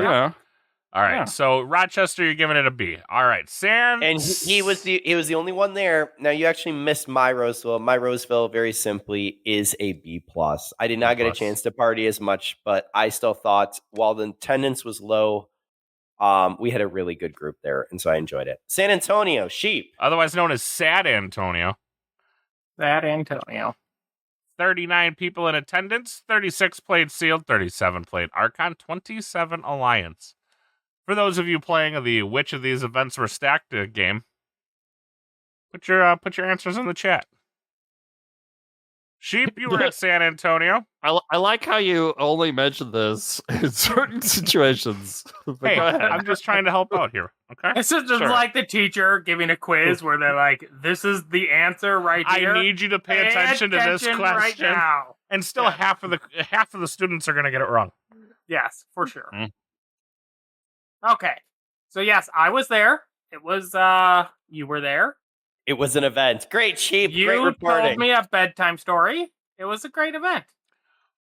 Speaker 2: All right.
Speaker 3: Yeah.
Speaker 2: So Rochester, you're giving it a B. All right. Sam.
Speaker 1: And he was the only one there. Now you actually missed my Roseville. My Roseville, very simply, is a B plus. I did not get a
Speaker 2: plus.
Speaker 1: chance to party as much, but I still thought while the attendance was low, we had a really good group there, and so I enjoyed it. San Antonio Sheep.
Speaker 2: Otherwise known as Sad Antonio.
Speaker 4: That Antonio.
Speaker 2: 39 people in attendance. 36 played Sealed. 37 played Archon. 27 Alliance. For those of you playing the which of these events were stacked game, put your answers in the chat. Sheep, you were at San Antonio.
Speaker 3: I like how you only mention this in certain situations. But
Speaker 2: Hey,
Speaker 3: go ahead.
Speaker 2: I'm just trying to help out here. Okay.
Speaker 4: This is just
Speaker 3: Sure.
Speaker 4: like the teacher giving a quiz where they're like, "This is the answer right here.
Speaker 2: I need you to pay attention to this
Speaker 4: attention
Speaker 2: question,
Speaker 4: right now."
Speaker 2: and still
Speaker 4: Yeah.
Speaker 2: half of the students are going to get it wrong.
Speaker 4: Yes, for sure.
Speaker 3: Mm.
Speaker 4: Okay, so yes, I was there. It was you were there.
Speaker 1: It was an event. Great Sheep. Great
Speaker 4: You
Speaker 1: reporting.
Speaker 4: told me a bedtime story. It was a great event.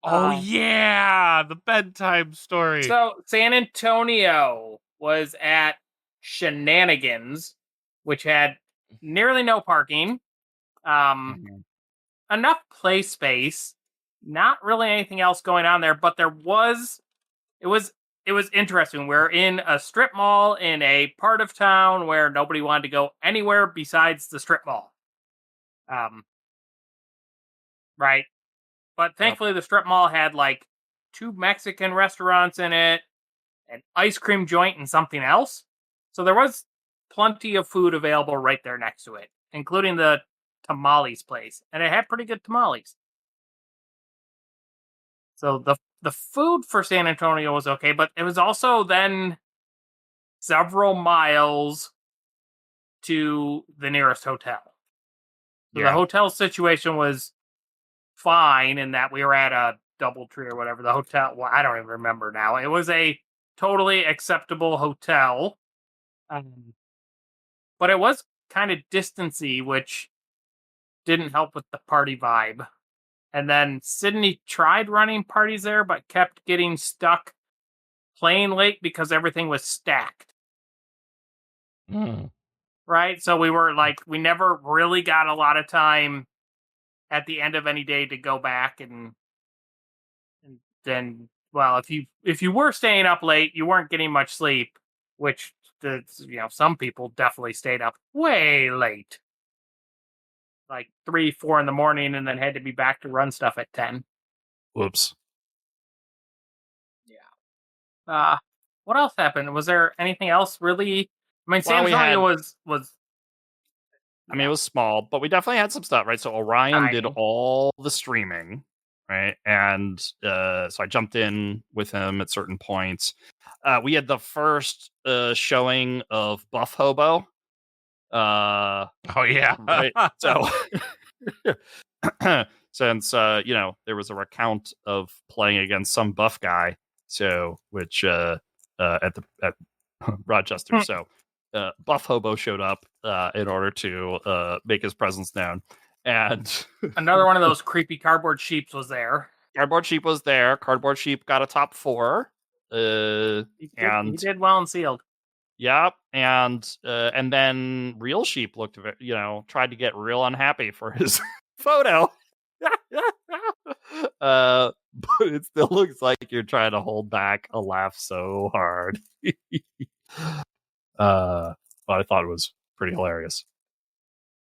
Speaker 2: Oh yeah, the bedtime story.
Speaker 4: So San Antonio was at Shenanigans, which had nearly no parking, enough play space, not really anything else going on there, but it was interesting. We're in a strip mall in a part of town where nobody wanted to go anywhere besides the strip mall. Right. But thankfully the strip mall had like 2 Mexican restaurants in it, an ice cream joint, and something else. So there was plenty of food available right there next to it, including the tamales place. And it had pretty good tamales. So the food for San Antonio was okay, but it was also then several miles to the nearest hotel. So
Speaker 2: Yeah.
Speaker 4: the hotel situation was fine in that we were at a DoubleTree or whatever the hotel. Well, I don't even remember now. It was a totally acceptable hotel, but it was kind of distancy, which didn't help with the party vibe. And then Sydney tried running parties there, but kept getting stuck playing late because everything was stacked. Right? So we were like, we never really got a lot of time at the end of any day to go back and then, well, if you were staying up late, you weren't getting much sleep, which some people definitely stayed up way late, like 3, 4 in the morning, and then had to be back to run stuff at 10.
Speaker 3: Whoops.
Speaker 4: Yeah. What else happened? Was there anything else really? I mean, San
Speaker 3: Well, we
Speaker 4: Antonio
Speaker 3: had-
Speaker 4: was.
Speaker 3: I mean, it was small, but we definitely had some stuff, right? So Orion did
Speaker 4: Tiny.
Speaker 3: all the streaming, right? And so I jumped in with him at certain points. We had the first showing of Buff Hobo.
Speaker 2: Oh yeah.
Speaker 3: Right. So since there was a recount of playing against some buff guy, so which at Rochester. So Buff Hobo showed up in order to make his presence known, and
Speaker 4: another one of those creepy cardboard sheeps was there.
Speaker 3: Cardboard Sheep was there. Cardboard Sheep got a top 4.
Speaker 4: He did well and sealed.
Speaker 3: Yep, and then Real Sheep looked, tried to get real unhappy for his photo. But it still looks like you're trying to hold back a laugh so hard. But I thought it was pretty hilarious.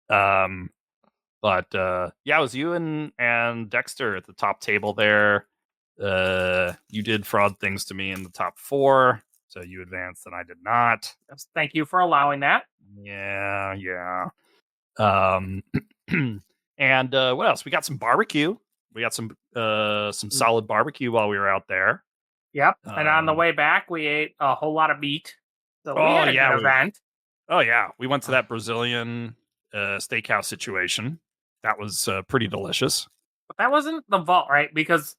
Speaker 3: But it was you and Dexter at the top table there. You did fraud things to me in the top 4. So you advanced and I did not.
Speaker 4: Yes, thank you for allowing that.
Speaker 3: Yeah. And what else? We got some barbecue. We got some solid barbecue while we were out there.
Speaker 4: Yep. And on the way back, we ate a whole lot of meat. So we had a good event.
Speaker 3: Oh yeah, we went to that Brazilian steakhouse situation. That was pretty delicious.
Speaker 4: But that wasn't the vault, right? Because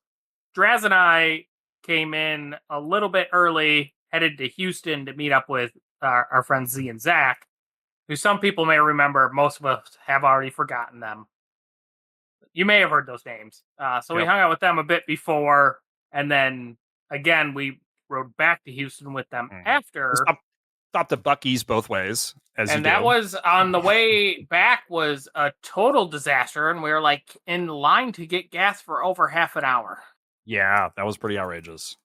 Speaker 4: Draz and I came in a little bit early, headed to Houston to meet up with our friends Z and Zach, who some people may remember. Most of us have already forgotten them. You may have heard those names. So we hung out with them a bit before, and then again we rode back to Houston with them after.
Speaker 3: Stopped at Buc-ee's both ways,
Speaker 4: and that was on the way back was a total disaster, and we were like in line to get gas for over half an hour.
Speaker 3: Yeah, that was pretty outrageous.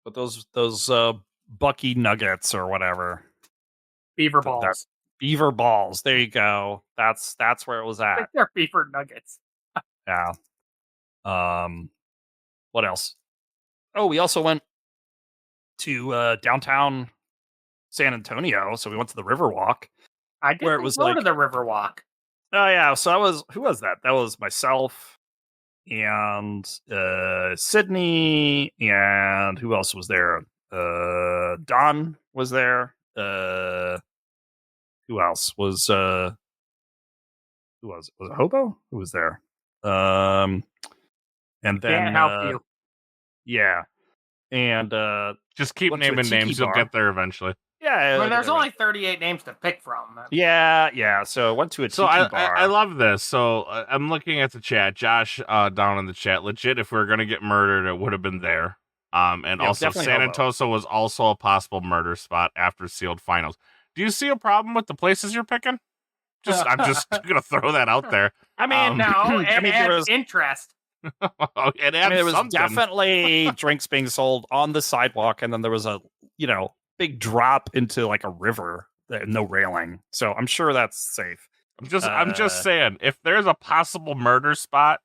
Speaker 3: But those Buc-ee nuggets or whatever,
Speaker 4: beaver balls.
Speaker 3: Beaver balls. There you go. That's where it was at.
Speaker 4: I think they're beaver nuggets.
Speaker 3: Yeah. What else? Oh, we also went to downtown San Antonio, so we went to the Riverwalk.
Speaker 4: I did go to the Riverwalk.
Speaker 3: Oh yeah, so who was that? That was myself and Sydney, and who else was there? Don was there. Who else was? Was it Hobo? Who was there? And then
Speaker 4: can't help you.
Speaker 3: Yeah, and
Speaker 2: just keep naming names. You'll get there eventually.
Speaker 3: Yeah,
Speaker 4: well, there's only 38 names to pick from.
Speaker 3: Yeah. So I went to a tiki bar.
Speaker 2: I love this. So I'm looking at the chat. Josh down in the chat. Legit, if we were going to get murdered, it would have been there. And also San Antonio was also a possible murder spot after sealed finals. Do you see a problem with the places you're picking? I'm just going to throw that out there.
Speaker 4: I mean, no, it adds interest.
Speaker 3: There was definitely drinks being sold on the sidewalk, and then there was a big drop into like a river, no railing. So I'm sure that's safe.
Speaker 2: I'm just saying, if there's a possible murder spot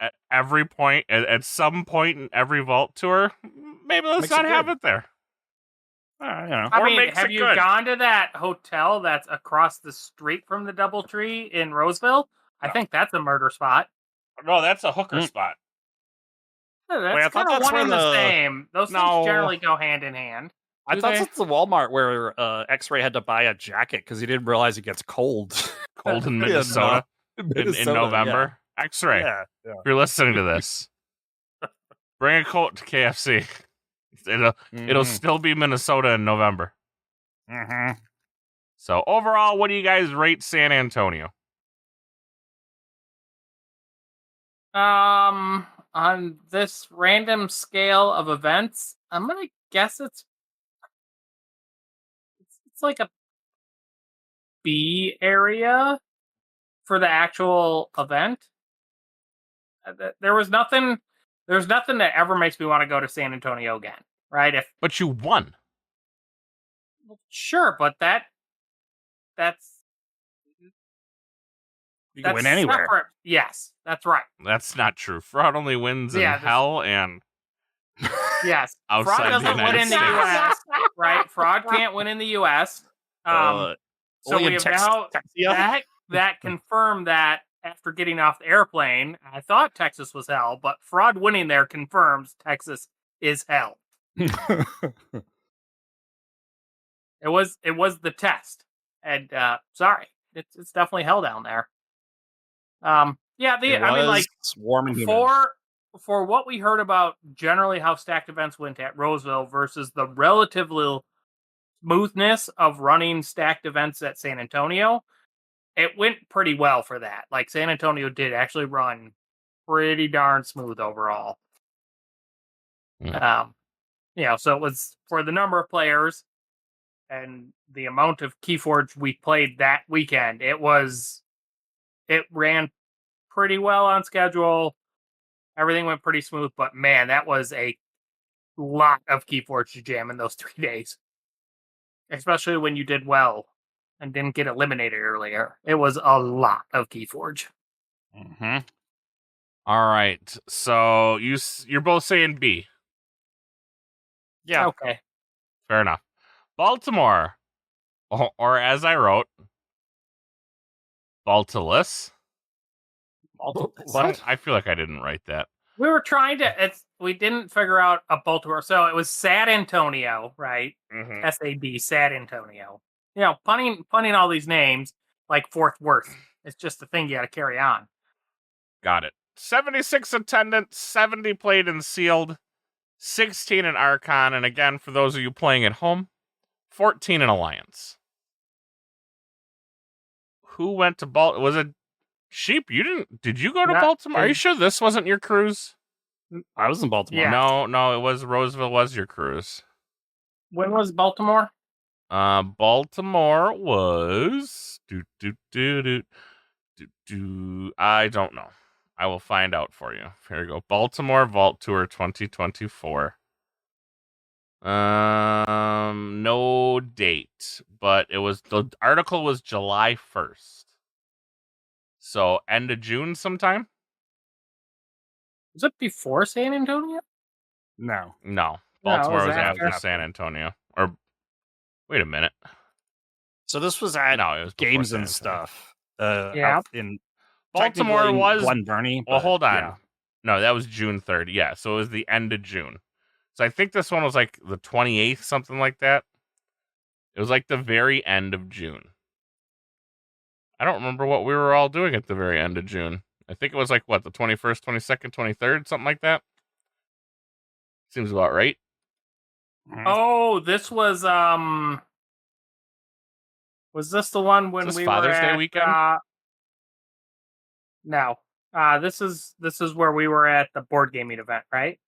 Speaker 2: at every point, at some point in every vault tour, maybe let's not have it there.
Speaker 4: I mean, have you gone to that hotel that's across the street from the DoubleTree in Roseville? I think that's a murder spot.
Speaker 2: No, that's a hooker spot.
Speaker 4: That's kind of one and the same. Those things generally go hand in hand.
Speaker 3: I thought it's the Walmart where X-Ray had to buy a jacket because he didn't realize it gets cold.
Speaker 2: Cold in Minnesota, in November. Yeah. X-Ray, if you're listening to this, bring a coat to KFC. It'll still be Minnesota in November.
Speaker 3: Mm-hmm.
Speaker 2: So overall, what do you guys rate San Antonio?
Speaker 4: On this random scale of events, I'm gonna guess it's like a B area for the actual event. There's nothing that ever makes me want to go to San Antonio again, right?
Speaker 2: But you won.
Speaker 4: Sure, but that's
Speaker 3: you can win anywhere.
Speaker 4: Separate. Yes, that's right.
Speaker 2: That's not true. Fraud only wins in hell and
Speaker 4: yes.
Speaker 2: outside
Speaker 4: Fraud doesn't win in the U.S. Right? Fraud can't win in the U.S. So we have now that confirmed that after getting off the airplane, I thought Texas was hell, but Fraud winning there confirms Texas is hell. It was the test, and sorry, it's definitely hell down there. I mean, like
Speaker 3: swarming
Speaker 4: for what we heard about generally how stacked events went at Roseville versus the relative smoothness of running stacked events at San Antonio, it went pretty well for that. Like San Antonio did actually run pretty darn smooth overall.
Speaker 2: Yeah.
Speaker 4: So it was for the number of players and the amount of Keyforge we played that weekend. It ran pretty well on schedule. Everything went pretty smooth, but man, that was a lot of Keyforge to jam in those 3 days. Especially when you did well and didn't get eliminated earlier. It was a lot of Keyforge.
Speaker 2: Mm-hmm. All right. So you're both saying B.
Speaker 3: Yeah.
Speaker 4: Okay.
Speaker 2: Fair enough. Baltimore, or as I wrote, Baltilus.
Speaker 3: What?
Speaker 2: I feel like I didn't write that.
Speaker 4: We were trying to. We didn't figure out a Baltimore, so it was Sad Antonio, right?
Speaker 2: Mm-hmm.
Speaker 4: SAD, Sad Antonio. Punning all these names like Fort Worth. It's just a thing you got to carry on.
Speaker 2: Got it. 76 attendance, 70 played and sealed, 16 in Archon, and again, for those of you playing at home, 14 in Alliance. Who went to Baltimore? Was it Sheep? Did you go to Baltimore? Are you sure this wasn't your cruise?
Speaker 3: I was in Baltimore.
Speaker 4: Yeah.
Speaker 2: No, it was Roseville was your cruise.
Speaker 4: When was Baltimore?
Speaker 2: Baltimore was I don't know. I will find out for you. Here we go. Baltimore Vault Tour 2024. No date, but the article was July 1st. So end of June sometime?
Speaker 4: Was it before San Antonio?
Speaker 3: No.
Speaker 2: Baltimore was
Speaker 4: after
Speaker 2: San Antonio. Or wait a minute.
Speaker 3: So this was at
Speaker 2: it was
Speaker 3: games
Speaker 2: San
Speaker 3: and
Speaker 2: Antonio.
Speaker 3: stuff.
Speaker 4: In
Speaker 2: Baltimore was
Speaker 3: Glen Burnie.
Speaker 2: Well, hold on.
Speaker 3: Yeah.
Speaker 2: No, that was June 3rd. Yeah, so it was the end of June. So I think this one was like the 28th, something like that. It was like the very end of June. I don't remember what we were all doing at the very end of June. I think it was like, the 21st, 22nd, 23rd, something like that. Seems about right.
Speaker 4: Oh, this was this the one when we
Speaker 2: Father's
Speaker 4: were
Speaker 2: Day
Speaker 4: at
Speaker 2: weekend?
Speaker 4: No. This is where we were at the board gaming event, right?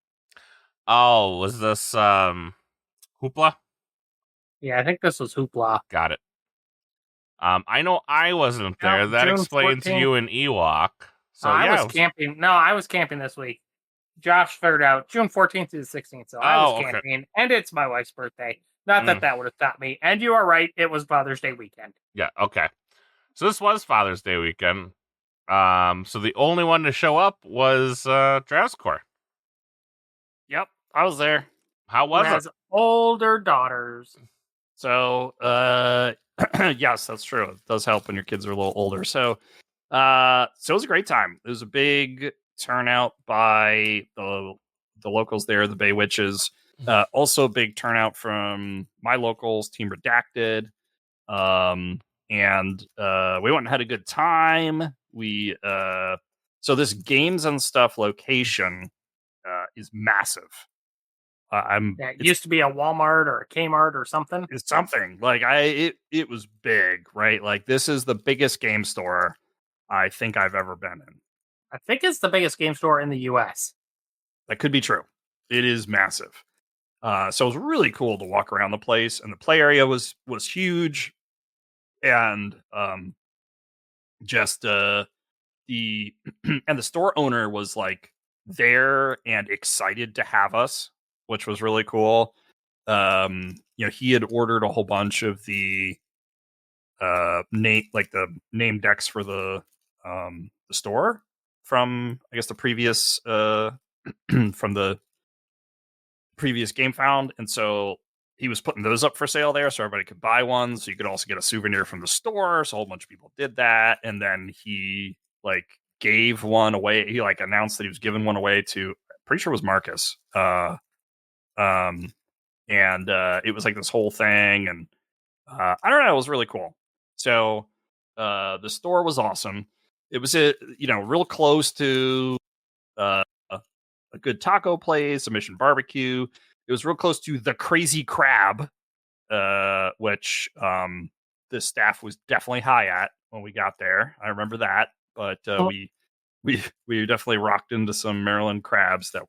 Speaker 2: Oh, was this Hoopla?
Speaker 4: Yeah, I think this was Hoopla.
Speaker 2: Got it. I know I wasn't there.
Speaker 4: No,
Speaker 2: that
Speaker 4: June
Speaker 2: explains
Speaker 4: 14th.
Speaker 2: you and Ewok. So
Speaker 4: I was camping. No, I was camping this week. Josh figured out June 14th to the 16th, so I was camping, and it's my wife's birthday. Not that that would have stopped me. And you are right, it was Father's Day weekend.
Speaker 2: Yeah, okay. So this was Father's Day weekend. So the only one to show up was Drowscore.
Speaker 3: Yep, I was there.
Speaker 2: How was
Speaker 4: has
Speaker 2: it?
Speaker 4: Older daughters.
Speaker 3: So, yes, that's true. It does help when your kids are a little older. So it was a great time. It was a big turnout by the locals there, the Bay Witches. Also a big turnout from my locals, Team Redacted. And we went and had a good time. So this games and stuff location is massive.
Speaker 4: It used to be a Walmart or a Kmart or something.
Speaker 3: It's something like it was big, right? Like this is the biggest game store I think I've ever been in.
Speaker 4: I think it's the biggest game store in the U.S.
Speaker 3: That could be true. It is massive. So it was really cool to walk around the place, and the play area was huge, and just the and the store owner was like there and excited to have us, which was really cool. He had ordered a whole bunch of the name decks for the store from, I guess, the previous from the previous Game Found, and so he was putting those up for sale there so everybody could buy one, so you could also get a souvenir from the store. So a whole bunch of people did that, and then he gave one away. He announced that he was giving one away to, pretty sure it was Marcus. And it was this whole thing, and I don't know, it was really cool. So the store was awesome. It was real close to a good taco place, a Mission Barbecue. It was real close to the Crazy Crab, which the staff was definitely high at when we got there. I remember that, but we definitely rocked into some Maryland crabs that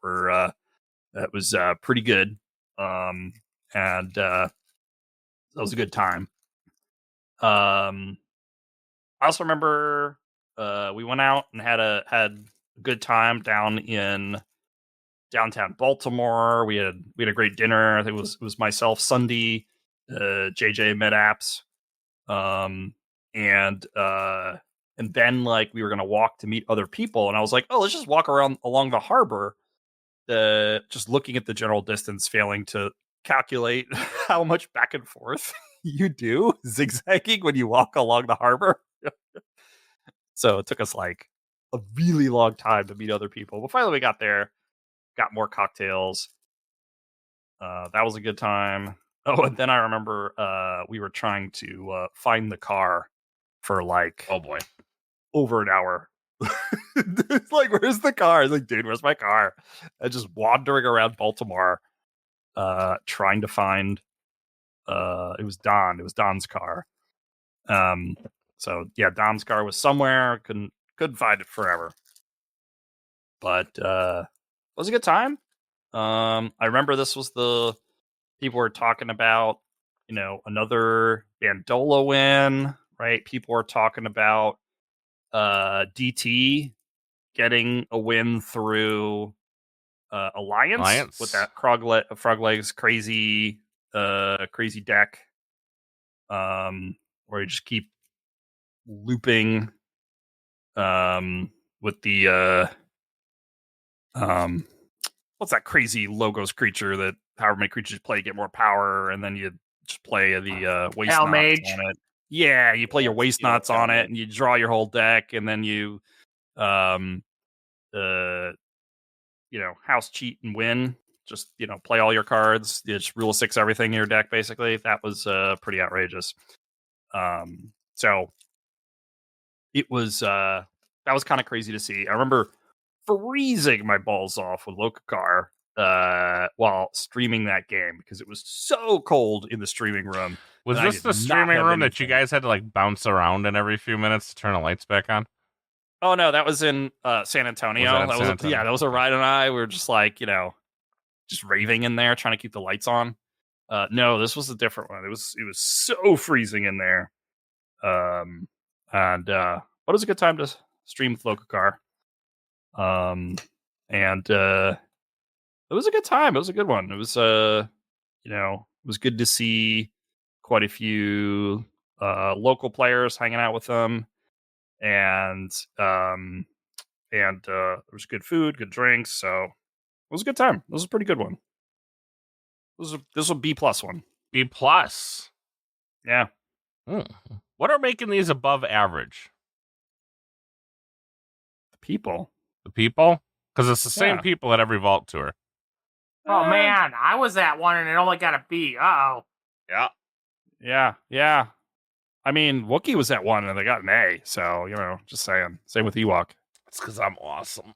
Speaker 3: was pretty good, and that was a good time. I also remember we went out and had a good time down in downtown Baltimore. We had a great dinner. I think it was myself, Sunday, JJ Medapps, and then like we were gonna walk to meet other people, and I was like, oh, let's just walk around along the harbor, just looking at the general distance, failing to calculate how much back and forth you do zigzagging when you walk along the harbor. So it took us like a really long time to meet other people, but finally we got there, got more cocktails. That was a good time. Oh, and then I remember we were trying to find the car for like,
Speaker 2: Oh boy,
Speaker 3: over an hour. It's like, where's the car? It's like, dude, where's my car? And just wandering around Baltimore, trying to find. It was Don's car. So yeah, Don's car was somewhere. Couldn't find it forever. But it was a good time. I remember this was the people were talking about, another Bandola win, right? People were talking about DT getting a win through Alliance with that Froglegs crazy deck, where you just keep looping with the what's that crazy Logos creature that however many creatures you play get more power, and then you just play the waste knots on it. Yeah, you play your waste knots on it, and you draw your whole deck, and then you house cheat and win. Just play all your cards. You just rule 6 everything in your deck. Basically, that was pretty outrageous. So it was that was kind of crazy to see. I remember freezing my balls off with Lokakar while streaming that game because it was so cold in the streaming room.
Speaker 2: Was this the streaming room that you guys had to like bounce around in every few minutes to turn the lights back on?
Speaker 3: Oh no, that was in San Antonio. That was a Ryan and I. We were just like, just raving in there, trying to keep the lights on. No, this was a different one. It was so freezing in there. But it was a good time to stream with Lokakar. And it was a good time. It was a good one. It was it was good to see quite a few local players hanging out with them, and there was good food, good drinks. So it was a good time. It was a pretty good one. This was a B+ one.
Speaker 2: B+.
Speaker 3: Yeah.
Speaker 2: What are making these above average?
Speaker 3: The people.
Speaker 2: Because it's the same people at every Vault tour.
Speaker 4: Oh man, I was at one and it only got a B. Uh-oh.
Speaker 3: Yeah. I mean, Wookiee was at one and they got an A. So, just saying. Same with Ewok.
Speaker 2: It's because I'm awesome.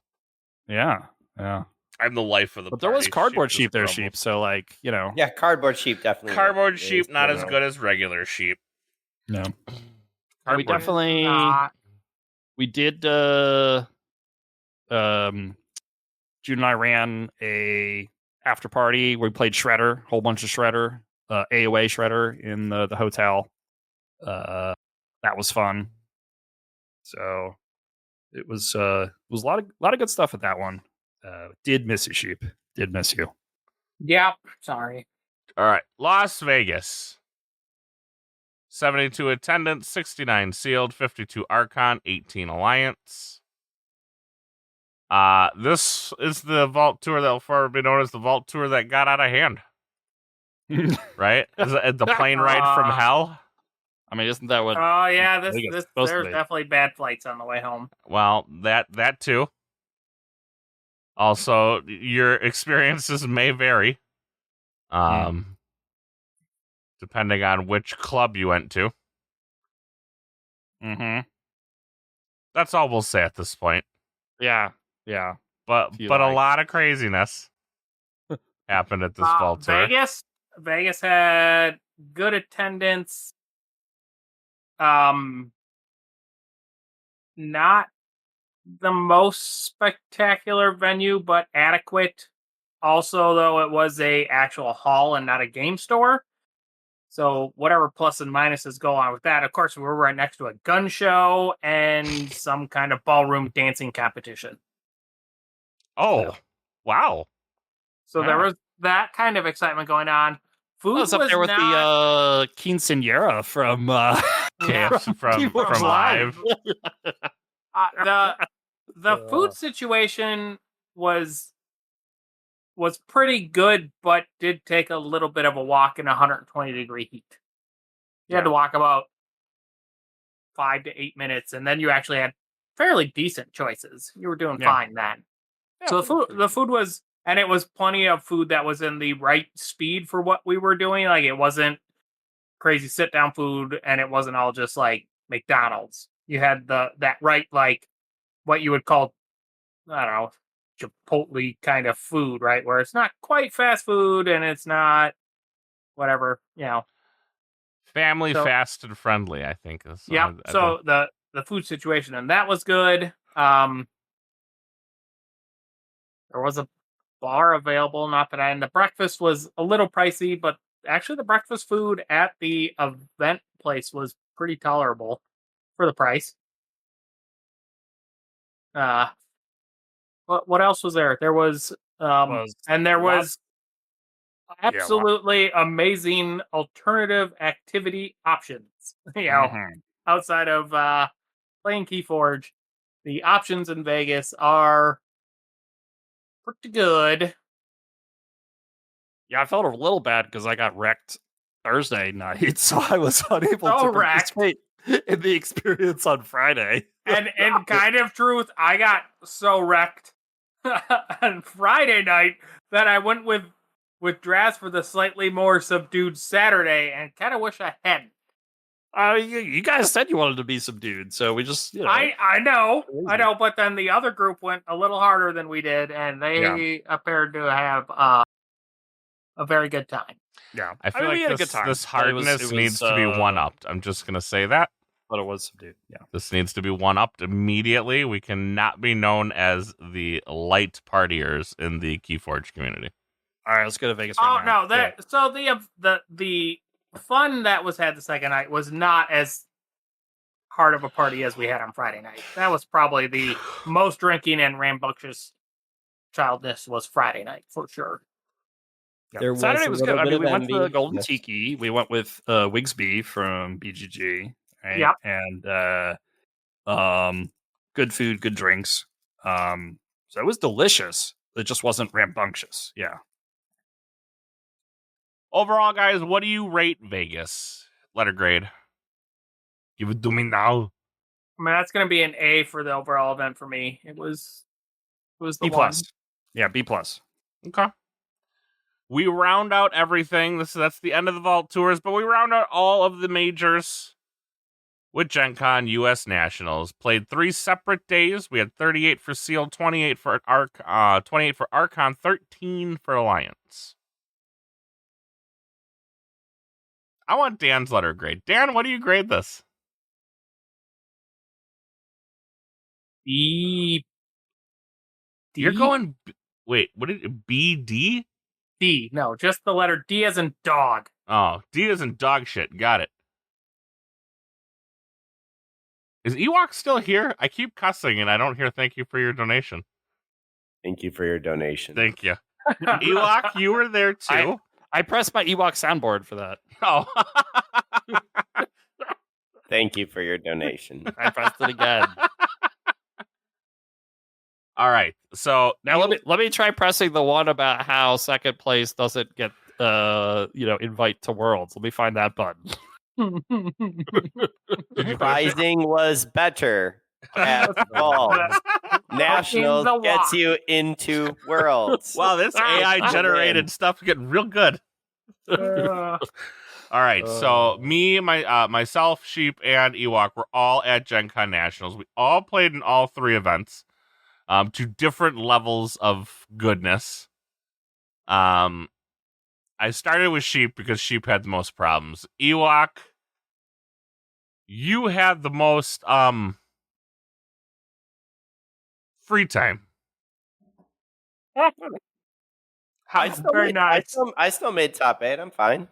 Speaker 3: Yeah.
Speaker 2: I'm the life of the
Speaker 3: But there was Cardboard Sheep there, Sheep. So, like,
Speaker 1: Yeah, Cardboard Sheep definitely.
Speaker 2: Cardboard Sheep, not as good as regular sheep.
Speaker 3: No.
Speaker 2: We
Speaker 3: definitely... We did... Jude and I ran a after party where we played Shredder, whole bunch of Shredder, AOA Shredder in the hotel. That was fun. So it was a lot of good stuff at that one. Did miss you, Sheep. Did miss you.
Speaker 4: Yep. Sorry.
Speaker 2: All right. Las Vegas. 72 attendance, 69 sealed, 52 Archon, 18 Alliance. This is the Vault Tour that will forever be known as the Vault Tour that got out of hand. Right? Is it the plane ride from hell?
Speaker 3: I mean, isn't that what...
Speaker 4: Oh, yeah, there's definitely bad flights on the way home.
Speaker 2: Well, that too. Also, your experiences may vary. Depending on which club you went to.
Speaker 3: Mm-hmm.
Speaker 2: That's all we'll say at this point.
Speaker 3: Yeah.
Speaker 2: But But
Speaker 3: you
Speaker 2: a
Speaker 3: like.
Speaker 2: lot of craziness happened at this fall tour.
Speaker 4: Vegas had good attendance. Not the most spectacular venue, but adequate. Also, though, it was a actual hall and not a game store. So whatever plus and minuses go on with that. Of course, we were right next to a gun show and some kind of ballroom dancing competition.
Speaker 2: Oh, wow.
Speaker 4: So there was that kind of excitement going on. Food
Speaker 3: was up there with the quinceañera from
Speaker 2: from Live.
Speaker 4: The food situation was pretty good, but did take a little bit of a walk in 120-degree heat. You had to walk about 5 to 8 minutes, and then you actually had fairly decent choices. You were doing fine then.
Speaker 3: Yeah,
Speaker 4: so the food was, and it was plenty of food that was in the right speed for what we were doing. Like, it wasn't crazy sit-down food, and it wasn't all just like McDonald's. You had that right, like, what you would call, I don't know, Chipotle kind of food, right? Where it's not quite fast food and it's not whatever,
Speaker 2: Family fast and friendly, I think.
Speaker 4: Yeah. So the food situation, and that was good. There was a bar available, not that and the breakfast was a little pricey, but actually the breakfast food at the event place was pretty tolerable for the price. What else was there? There was absolutely amazing alternative activity options. Outside of playing Keyforge, the options in Vegas are pretty good.
Speaker 3: Yeah, I felt a little bad because I got wrecked Thursday night, so I was unable to participate in the experience on Friday.
Speaker 4: And in kind of truth, I got so wrecked on Friday night that I went with Draz for the slightly more subdued Saturday, and kind of wish I hadn't.
Speaker 3: You guys said you wanted to be subdued, so we just,
Speaker 4: I know, but then the other group went a little harder than we did, and they appeared to have a very good time.
Speaker 3: Yeah,
Speaker 2: I feel like this hardness needs to be one-upped. I'm just going to say that.
Speaker 3: But it was subdued, yeah.
Speaker 2: This needs to be one-upped immediately. We cannot be known as the light partiers in the Keyforge community.
Speaker 3: All right, let's go to Vegas
Speaker 4: right now. So the fun that was had the second night was not as hard of a party as we had on Friday night. That was probably the most drinking and rambunctious childness was Friday night, for sure.
Speaker 3: Yeah. Saturday was good. I mean, we went to the Golden Tiki. We went with Wigsby from BGG. Right?
Speaker 4: Yep.
Speaker 3: And good food, good drinks. So it was delicious. It just wasn't rambunctious. Yeah.
Speaker 2: Overall, guys, what do you rate Vegas? Letter grade. Give it to me now.
Speaker 4: I mean, that's going to be an A for the overall event for me. It was the
Speaker 3: B+. Yeah, B+.
Speaker 2: Okay. We round out everything. That's the end of the Vault Tours, but we round out all of the majors with Gen Con US Nationals. Played 3 separate days. We had 38 for Sealed, 28 for 28 for Archon, 13 for Alliance. I want Dan's letter grade. Dan, what do you grade this?
Speaker 4: B. D?
Speaker 2: You're going. Wait, what did it? B, D?
Speaker 4: D. No, just the letter D as in dog.
Speaker 2: Oh, D as in dog shit. Got it. Is Ewok still here? I keep cussing and I don't hear thank you for your donation.
Speaker 1: Thank you for your donation.
Speaker 2: Thank you. Ewok, you were there too.
Speaker 3: I pressed my Ewok soundboard for that.
Speaker 2: Oh.
Speaker 1: Thank you for your donation.
Speaker 3: I pressed it again.
Speaker 2: All right. So
Speaker 3: now let me try pressing the one about how second place doesn't get invite to Worlds. Let me find that button.
Speaker 1: Rising was better at Vault. Nationals gets you into Worlds.
Speaker 2: Wow, this AI generated stuff getting real good. All right, so me, myself, Sheep, and Ewok were all at Gen Con Nationals. We all played in all 3 events. to different levels of goodness. I started with sheep because sheep had the most problems. Ewok, you had the most free time.
Speaker 4: Very nice.
Speaker 1: I still made top 8. I'm fine.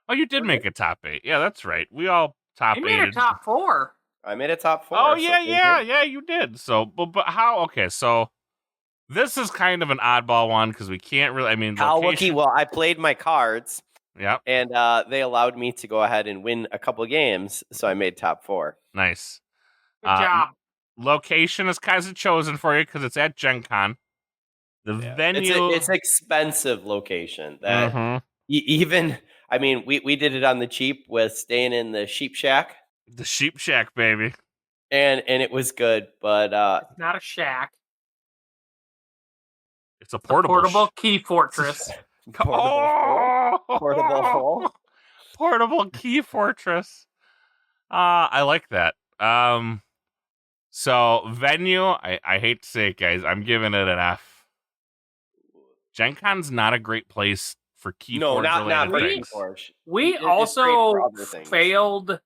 Speaker 2: Oh, you did make a top 8. Yeah, that's right. We all top
Speaker 4: You made
Speaker 2: 8'd.
Speaker 4: a top 4.
Speaker 1: I made a top 4.
Speaker 2: Oh,
Speaker 1: so
Speaker 2: yeah,
Speaker 1: thank you.
Speaker 2: yeah, you did. So, but how? Okay, so this is kind of an oddball one because we can't really. I mean, location.
Speaker 1: Well, I played my cards,
Speaker 2: Yep,
Speaker 1: and they allowed me to go ahead and win a couple games, so I made top 4.
Speaker 2: nice.
Speaker 4: Good job.
Speaker 2: Location is kind of chosen for you because it's at Gen Con. The venue.
Speaker 1: It's expensive location. That
Speaker 2: Mhm.
Speaker 1: even, I mean, we did it on the cheap with staying in the Sheep Shack,
Speaker 2: The Sheep Shack, baby.
Speaker 1: and it was good, but
Speaker 4: It's not a shack.
Speaker 2: It's a portable
Speaker 4: Key fortress.
Speaker 1: portable hole.
Speaker 2: Portable key fortress. I like that. So venue, I hate to say it, guys. I'm giving it an F. Gen Con's not a great place for Keyforge
Speaker 1: not for
Speaker 2: related things.
Speaker 1: Keyforge.
Speaker 4: We
Speaker 1: It's great
Speaker 4: also
Speaker 1: for other things.
Speaker 4: failed.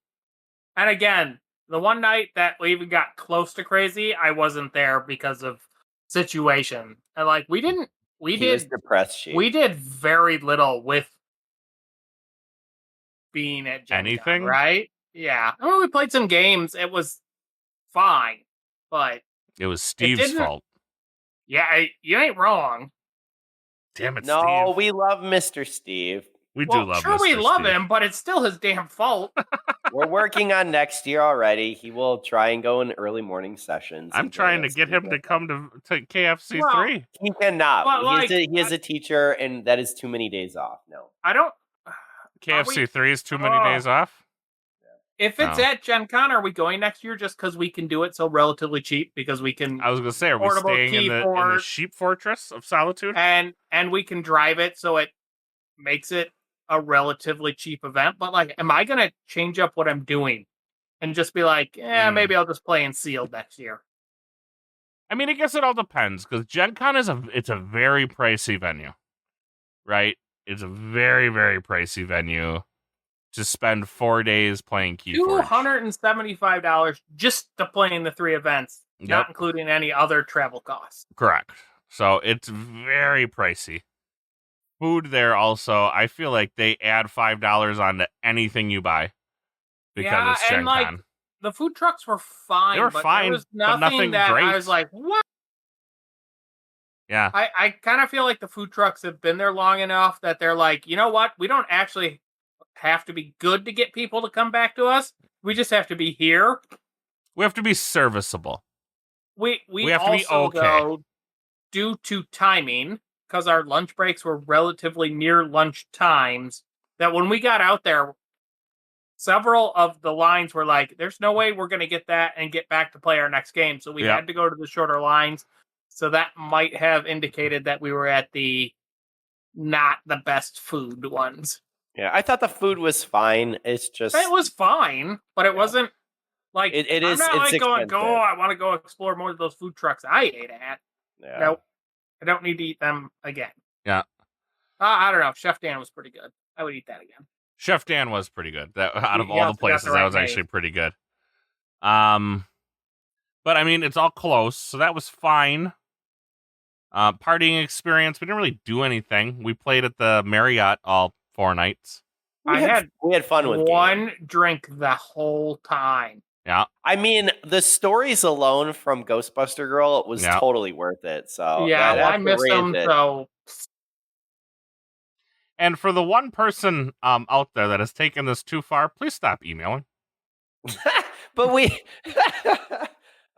Speaker 4: And again, the one night that we even got close to crazy, I wasn't there because of situation. And like we
Speaker 1: was depressed. Sheep.
Speaker 4: we did very little with being at Gen Con,
Speaker 2: Anything?
Speaker 4: right? Yeah. I mean, we played some games. It was fine, but
Speaker 2: It was Steve's
Speaker 4: didn't-
Speaker 2: fault.
Speaker 4: yeah, you ain't wrong.
Speaker 2: Damn it,
Speaker 1: No,
Speaker 2: Steve.
Speaker 1: we love Mr. Steve.
Speaker 2: We
Speaker 4: Well,
Speaker 2: do love
Speaker 4: sure,
Speaker 2: Mr.
Speaker 4: we love
Speaker 2: Steve.
Speaker 4: him, but it's still his damn fault.
Speaker 1: We're working on next year already. He will try and go in early morning sessions.
Speaker 2: I'm
Speaker 1: and
Speaker 2: trying
Speaker 1: join
Speaker 2: to
Speaker 1: us
Speaker 2: get
Speaker 1: and
Speaker 2: him
Speaker 1: do
Speaker 2: to come to KFC
Speaker 4: Well,
Speaker 2: 3.
Speaker 1: He cannot.
Speaker 4: But,
Speaker 1: He is a teacher, and that is too many days off. No.
Speaker 4: I don't.
Speaker 2: KFC 3 is too many
Speaker 4: Oh.
Speaker 2: days off.
Speaker 4: If it's
Speaker 2: Oh.
Speaker 4: at Gen Con, are we going next year just because we can do it so relatively cheap? Because we can,
Speaker 2: I was going to say, are we
Speaker 4: Portable
Speaker 2: staying in the
Speaker 4: Keyforge.
Speaker 2: Sheep Fortress of Solitude?
Speaker 4: and we can drive it, so it makes it a relatively cheap event. But like, am I gonna change up what I'm doing and just be like, maybe I'll just play in sealed next year?
Speaker 2: I mean, I guess it all depends because Gen Con it's a very pricey venue, right? It's a very, very pricey venue to spend 4 days playing Keyforge.
Speaker 4: $275 just to play in the 3 events, not
Speaker 2: Yep.
Speaker 4: including any other travel costs.
Speaker 2: Correct. So it's very pricey. Food there also, I feel like they add $5 onto anything you buy because
Speaker 4: Yeah,
Speaker 2: it's Gen
Speaker 4: and, like,
Speaker 2: Con.
Speaker 4: The food trucks were fine.
Speaker 2: They were
Speaker 4: but
Speaker 2: fine,
Speaker 4: there was
Speaker 2: but nothing
Speaker 4: that
Speaker 2: great.
Speaker 4: I was like, what?
Speaker 2: Yeah.
Speaker 4: I kind of feel like the food trucks have been there long enough that they're like, you know what? We don't actually have to be good to get people to come back to us. We just have to be here.
Speaker 2: We have to be serviceable.
Speaker 4: We
Speaker 2: have to be
Speaker 4: also,
Speaker 2: okay.
Speaker 4: though, due to timing, because our lunch breaks were relatively near lunch times, that when we got out there, several of the lines were like, there's no way we're going to get that and get back to play our next game. So we
Speaker 2: Yeah.
Speaker 4: had to go to the shorter lines. So that might have indicated that we were at the not the best food ones.
Speaker 1: Yeah, I thought the food was fine. It's just
Speaker 4: It was fine, but it wasn't like
Speaker 1: It
Speaker 4: I'm
Speaker 1: is-
Speaker 4: not
Speaker 1: it's
Speaker 4: like going,
Speaker 1: expensive.
Speaker 4: I want to go explore more of those food trucks I ate at.
Speaker 1: yeah.
Speaker 4: Nope. I don't need to eat them again.
Speaker 2: Yeah.
Speaker 4: I don't know. Chef Dan was pretty good. I would eat that again.
Speaker 2: Chef Dan was pretty good. That out of
Speaker 4: He
Speaker 2: all the
Speaker 4: also got
Speaker 2: places,
Speaker 4: the
Speaker 2: that
Speaker 4: right
Speaker 2: was
Speaker 4: name.
Speaker 2: actually pretty good. But I mean, it's all close, so that was fine. Partying experience, we didn't really do anything. We played at the Marriott all 4 nights.
Speaker 1: We had fun with
Speaker 4: one
Speaker 1: games.
Speaker 4: drink the whole time.
Speaker 2: Yeah.
Speaker 1: I mean, the stories alone from Ghostbuster Girl was
Speaker 2: Yeah.
Speaker 1: totally worth it. So
Speaker 4: yeah,
Speaker 1: that
Speaker 4: I miss them.
Speaker 1: raised it.
Speaker 4: So
Speaker 2: And for the one person out there that has taken this too far, please stop emailing.
Speaker 1: But we,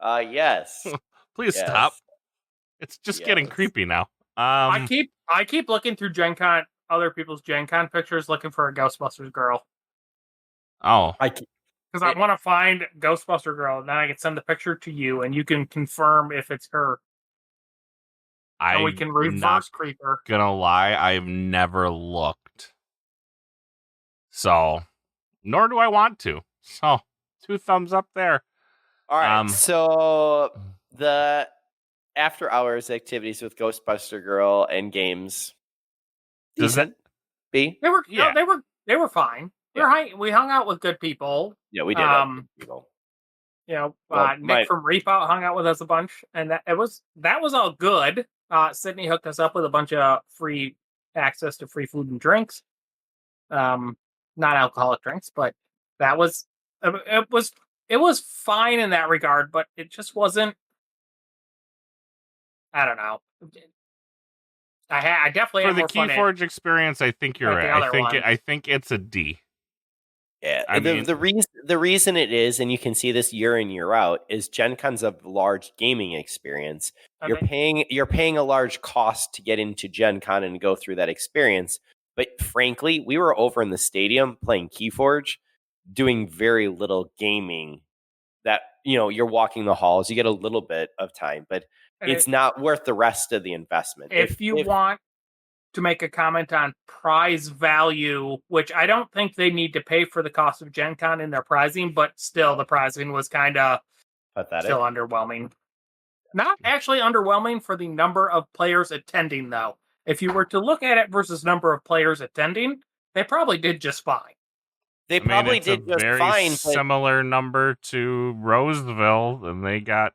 Speaker 1: yes,
Speaker 2: Please
Speaker 1: yes.
Speaker 2: stop. It's just getting
Speaker 1: Yes.
Speaker 2: creepy now.
Speaker 4: I keep looking through Gen Con, other people's Gen Con pictures, looking for a Ghostbusters girl
Speaker 2: Oh,
Speaker 4: because I want to find Ghostbuster girl, and then I can send the picture to you, and you can confirm if it's her, and we can
Speaker 2: I'm
Speaker 4: reverse
Speaker 2: not
Speaker 4: creep her.
Speaker 2: gonna lie, I've never looked. So, nor do I want to. So, 2 thumbs up there.
Speaker 1: All right. So after hours activities with Ghostbuster Girl and games.
Speaker 2: Does that-
Speaker 1: Decent. B?
Speaker 4: They were
Speaker 2: Yeah.
Speaker 4: they were fine. We hung out with good people.
Speaker 1: Yeah, we did. People. Well,
Speaker 4: Nick from Reapout hung out with us a bunch, and that was all good. Sydney hooked us up with a bunch of free access to free food and drinks, non-alcoholic drinks, but that was it was fine in that regard, but it just wasn't. I don't know. I definitely
Speaker 2: for
Speaker 4: had
Speaker 2: the
Speaker 4: more fun
Speaker 2: Keyforge experience. I think you're
Speaker 4: like the
Speaker 2: right.
Speaker 4: other
Speaker 2: I think it's a D.
Speaker 1: Yeah,
Speaker 2: I mean-
Speaker 1: the reason it is, and you can see this year in year out, is Gen Con's a large gaming experience.
Speaker 4: Okay.
Speaker 1: You're paying a large cost to get into Gen Con and go through that experience. But frankly, we were over in the stadium playing Keyforge, doing very little gaming. That you're walking the halls, you get a little bit of time, but it's not worth the rest of the investment.
Speaker 4: If you want to make a comment on prize value, which I don't think they need to pay for the cost of Gen Con in their prizing, but still the prizing was kind of
Speaker 1: pathetic.
Speaker 4: Still underwhelming. Not actually underwhelming for the number of players attending, though. If you were to look at it versus number of players attending, they probably did just fine.
Speaker 1: They probably
Speaker 2: it's
Speaker 1: did
Speaker 2: a
Speaker 1: just
Speaker 2: very
Speaker 1: fine. But
Speaker 2: similar number to Roseville, and they got.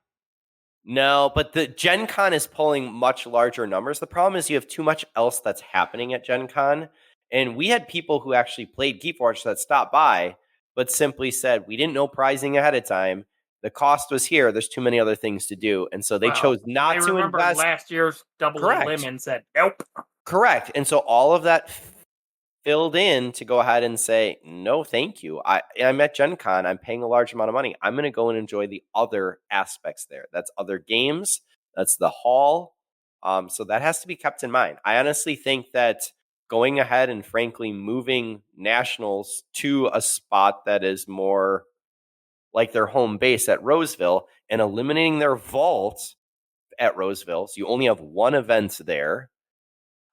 Speaker 1: no, but the Gen Con is pulling much larger numbers. The problem is you have too much else that's happening at Gen Con. And we had people who actually played Keyforge that stopped by, but simply said, we didn't know prizing ahead of time. The cost was here. There's too many other things to do. And so they chose not to
Speaker 4: remember
Speaker 1: invest.
Speaker 4: last year's Double
Speaker 1: Correct.
Speaker 4: Limb and said, nope.
Speaker 1: Correct. And so all of that filled in to go ahead and say, no, thank you. I'm at Gen Con. I'm paying a large amount of money. I'm going to go and enjoy the other aspects there. That's other games. That's the hall. So that has to be kept in mind. I honestly think that going ahead and frankly moving Nationals to a spot that is more like their home base at Roseville and eliminating their vault at Roseville, so you only have one event there.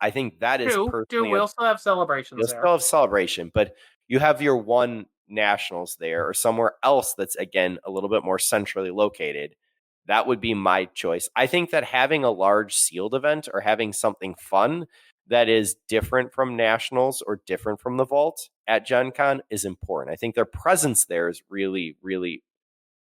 Speaker 1: I think that is personally.
Speaker 4: We'll still have celebrations there.
Speaker 1: Still have celebration, but you have your one Nationals there or somewhere else that's, again, a little bit more centrally located. That would be my choice. I think that having a large sealed event or having something fun that is different from Nationals or different from the Vault at Gen Con is important. I think their presence there is really, really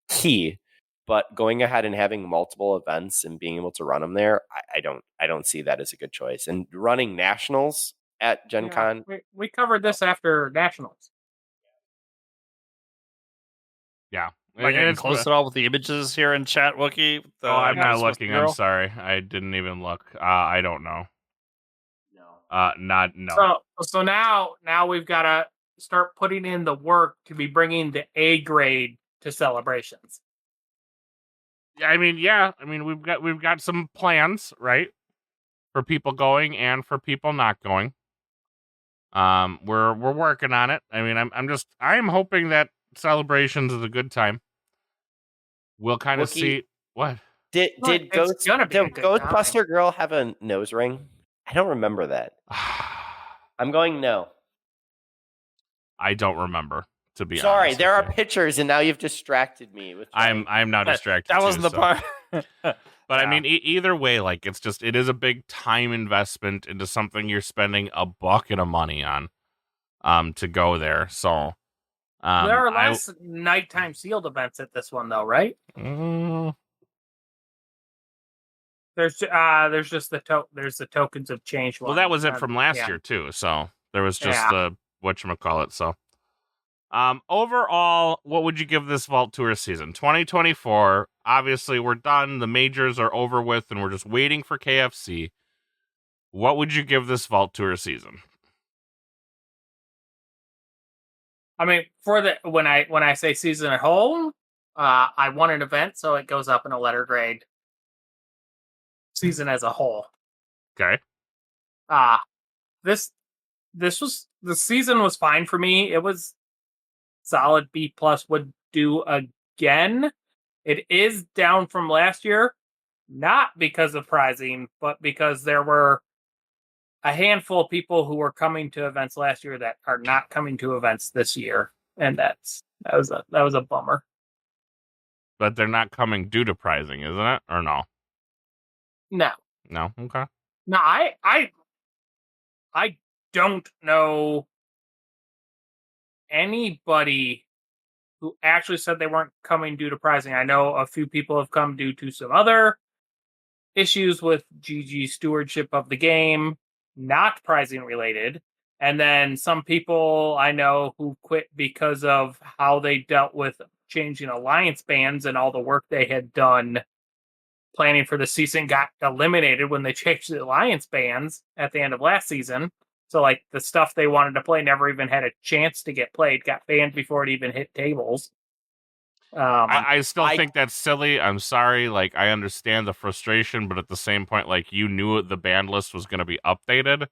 Speaker 1: key. But going ahead and having multiple events and being able to run them there, I don't see that as a good choice. And running Nationals at Gen Con.
Speaker 4: We covered this after Nationals.
Speaker 2: Yeah.
Speaker 3: Like, it's close at all with the images here in chat, Wookie.
Speaker 2: I'm not looking. I'm sorry. I didn't even look. I don't know. No.
Speaker 4: So now we've got to start putting in the work to be bringing the A grade to celebrations.
Speaker 2: I mean, we've got some plans, right, for people going and for people not going. We're working on it. I mean, I'm hoping that celebrations is a good time. We'll kind of see what
Speaker 1: Did Ghostbuster Girl have a nose ring? I don't remember that. I'm going no.
Speaker 2: I don't remember, to be honest.
Speaker 1: Sorry, there are pictures, and now you've distracted me.
Speaker 2: I'm now distracted.
Speaker 3: That wasn't the part.
Speaker 2: But I mean, either way, like it is a big time investment into something you're spending a bucket of money on, to go there. So
Speaker 4: there are less nighttime sealed events at this one, though, right? There's just the tokens of change.
Speaker 2: Well, that was it from last year too. So there was just the whatchamacallit. So overall, what would you give this Vault Tour season? 2024. Obviously, we're done. The majors are over with, and we're just waiting for KFC. What would you give this Vault Tour season?
Speaker 4: I mean, when I say season at whole, I won an event, so it goes up in a letter grade. Season as a whole.
Speaker 2: Okay.
Speaker 4: The season was fine for me. It was solid B+, would do again. It is down from last year, not because of prizing, but because there were a handful of people who were coming to events last year that are not coming to events this year, and that was a bummer.
Speaker 2: But they're not coming due to prizing, isn't it? Or no?
Speaker 4: No.
Speaker 2: No. Okay.
Speaker 4: No, I don't know anybody who actually said they weren't coming due to pricing. I know a few people have come due to some other issues with GG stewardship of the game, not pricing related. And then some people I know who quit because of how they dealt with changing alliance bans and all the work they had done planning for the season got eliminated when they changed the alliance bans at the end of last season. So, like, the stuff they wanted to play never even had a chance to get played, got banned before it even hit tables.
Speaker 2: I still think that's silly. I'm sorry. Like, I understand the frustration, but at the same point, like, you knew the band list was going to be updated.